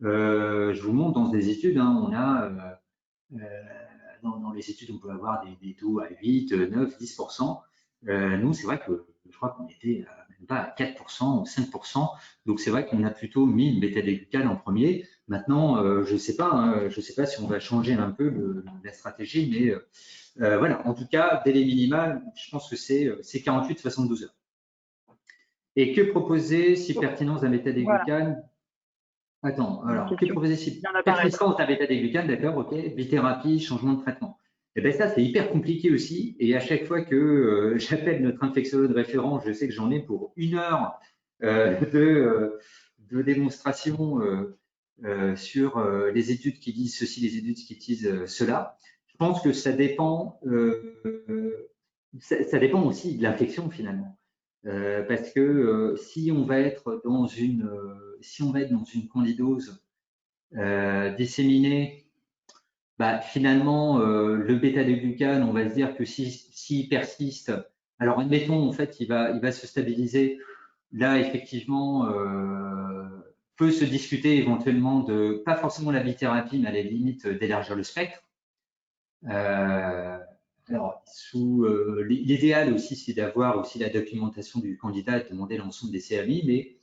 Je vous montre dans des études, hein, on a dans les études, on peut avoir des taux à 8, 9, 10%. Nous, c'est vrai que je crois qu'on était même pas à 4% ou 5%. Donc, c'est vrai qu'on a plutôt mis le bêta-glucane en premier. Maintenant, je ne sais pas, hein, je sais pas si on va changer un peu la stratégie, mais voilà. En tout cas, délai minimal, je pense que c'est 48-72 heures. Et que proposer si pertinence d'un bêta-glucane? Voilà. Attends, alors, que proposer si pertinence d'un bêta-glucane, d'accord, ok, bithérapie, changement de traitement. Et bien ça, c'est hyper compliqué aussi. Et à chaque fois que j'appelle notre infectiologue de référence, je sais que j'en ai pour 1 heure de démonstration sur les études qui disent ceci, les études qui disent cela. Je pense que ça dépend, ça dépend aussi de l'infection finalement. Parce que si on va être dans une candidose disséminée, finalement le bêta-glucane, on va se dire que s'il persiste, alors admettons en fait il va se stabiliser. Là effectivement peut se discuter éventuellement de pas forcément la bithérapie, mais à la limite d'élargir le spectre. Alors, l'idéal aussi, c'est d'avoir aussi la documentation du candidat et de demander l'ensemble des CAMI, mais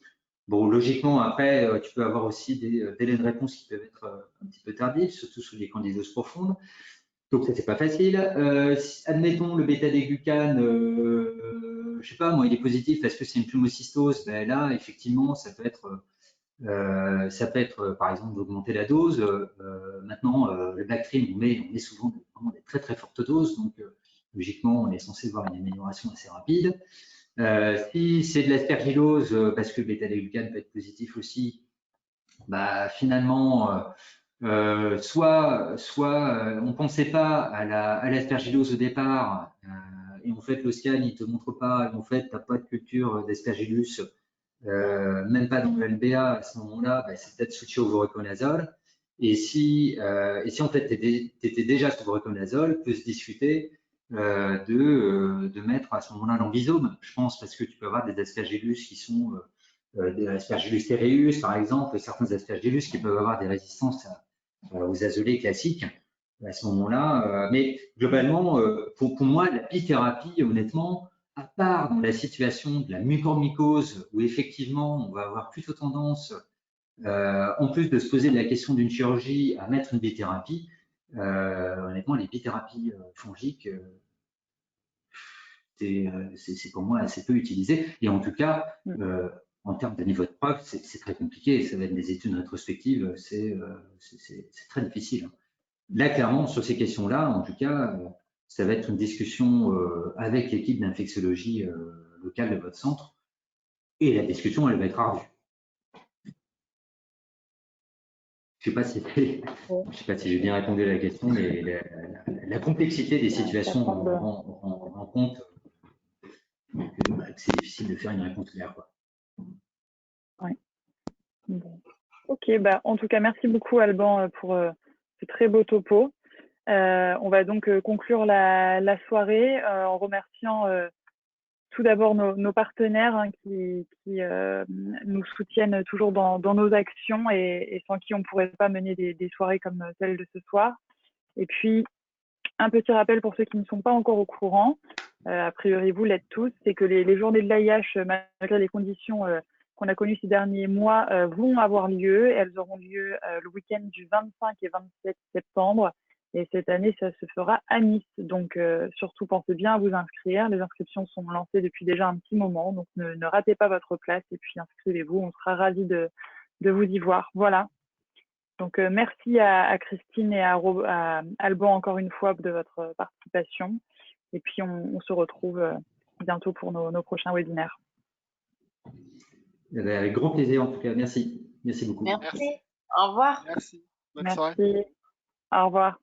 bon, logiquement, après, tu peux avoir aussi des délais de réponse qui peuvent être un petit peu tardifs, surtout sous les candidoses profondes. Donc, ça, c'est pas facile. Admettons le bêta-glucane, je sais pas, moi, il est positif parce que c'est une pneumocystose. Ben là, effectivement, ça peut être par exemple d'augmenter la dose. Maintenant, le Bactrim, on met souvent vraiment des très très fortes doses, donc logiquement, on est censé voir une amélioration assez rapide. Si c'est de l'aspergillose, parce que le bêta-glucane peut être positif aussi, finalement, soit on ne pensait pas à l'aspergillose au départ, et en fait le scan il ne te montre pas, et en fait tu n'as pas de culture d'aspergillus, même pas dans le LBA, à ce moment-là, c'est peut-être switcher au voriconazole. Et si en fait tu étais déjà sur voriconazole, peut se discuter de mettre à ce moment-là l'ambisome, je pense, parce que tu peux avoir des aspergillus qui sont des aspergillus cereus, par exemple, certains aspergillus qui peuvent avoir des résistances aux azolés classiques. à ce moment-là. Mais globalement, pour moi, la bithérapie, honnêtement, à part dans la situation de la mucormycose, où effectivement, on va avoir plutôt tendance, en plus de se poser la question d'une chirurgie, à mettre une bithérapie, honnêtement, les bithérapies fongiques, c'est pour moi assez peu utilisé. Et en tout cas, en termes de niveau de preuve, c'est très compliqué. Ça va être des études rétrospectives, c'est très difficile. Là, clairement, sur ces questions-là, en tout cas, ça va être une discussion avec l'équipe d'infectiologie locale de votre centre. Et la discussion, elle va être ardue. Je ne sais pas si j'ai bien répondu à la question, mais la complexité des situations rend compte que c'est difficile de faire une réponse claire, quoi. Ouais. Bon. Ok, en tout cas, merci beaucoup Alban pour ce très beau topo. On va donc conclure la soirée en remerciant tout d'abord nos partenaires qui nous soutiennent toujours dans nos actions et sans qui on ne pourrait pas mener des soirées comme celle de ce soir. Et puis, un petit rappel pour ceux qui ne sont pas encore au courant, a priori vous l'êtes tous, c'est que les journées de l'AIH, malgré les conditions qu'on a connues ces derniers mois, vont avoir lieu. Elles auront lieu le week-end du 25 et 27 septembre. Et cette année, ça se fera à Nice. Donc, surtout, pensez bien à vous inscrire. Les inscriptions sont lancées depuis déjà un petit moment. Donc, ne ratez pas votre place et puis inscrivez-vous. On sera ravis de vous y voir. Voilà. Donc, merci à Christine et à Alban encore une fois de votre participation. Et puis, on se retrouve bientôt pour nos prochains webinaires. Avec grand plaisir, en tout cas. Merci. Merci beaucoup. Merci. Au revoir. Merci. Bonne Merci. soirée. Au revoir.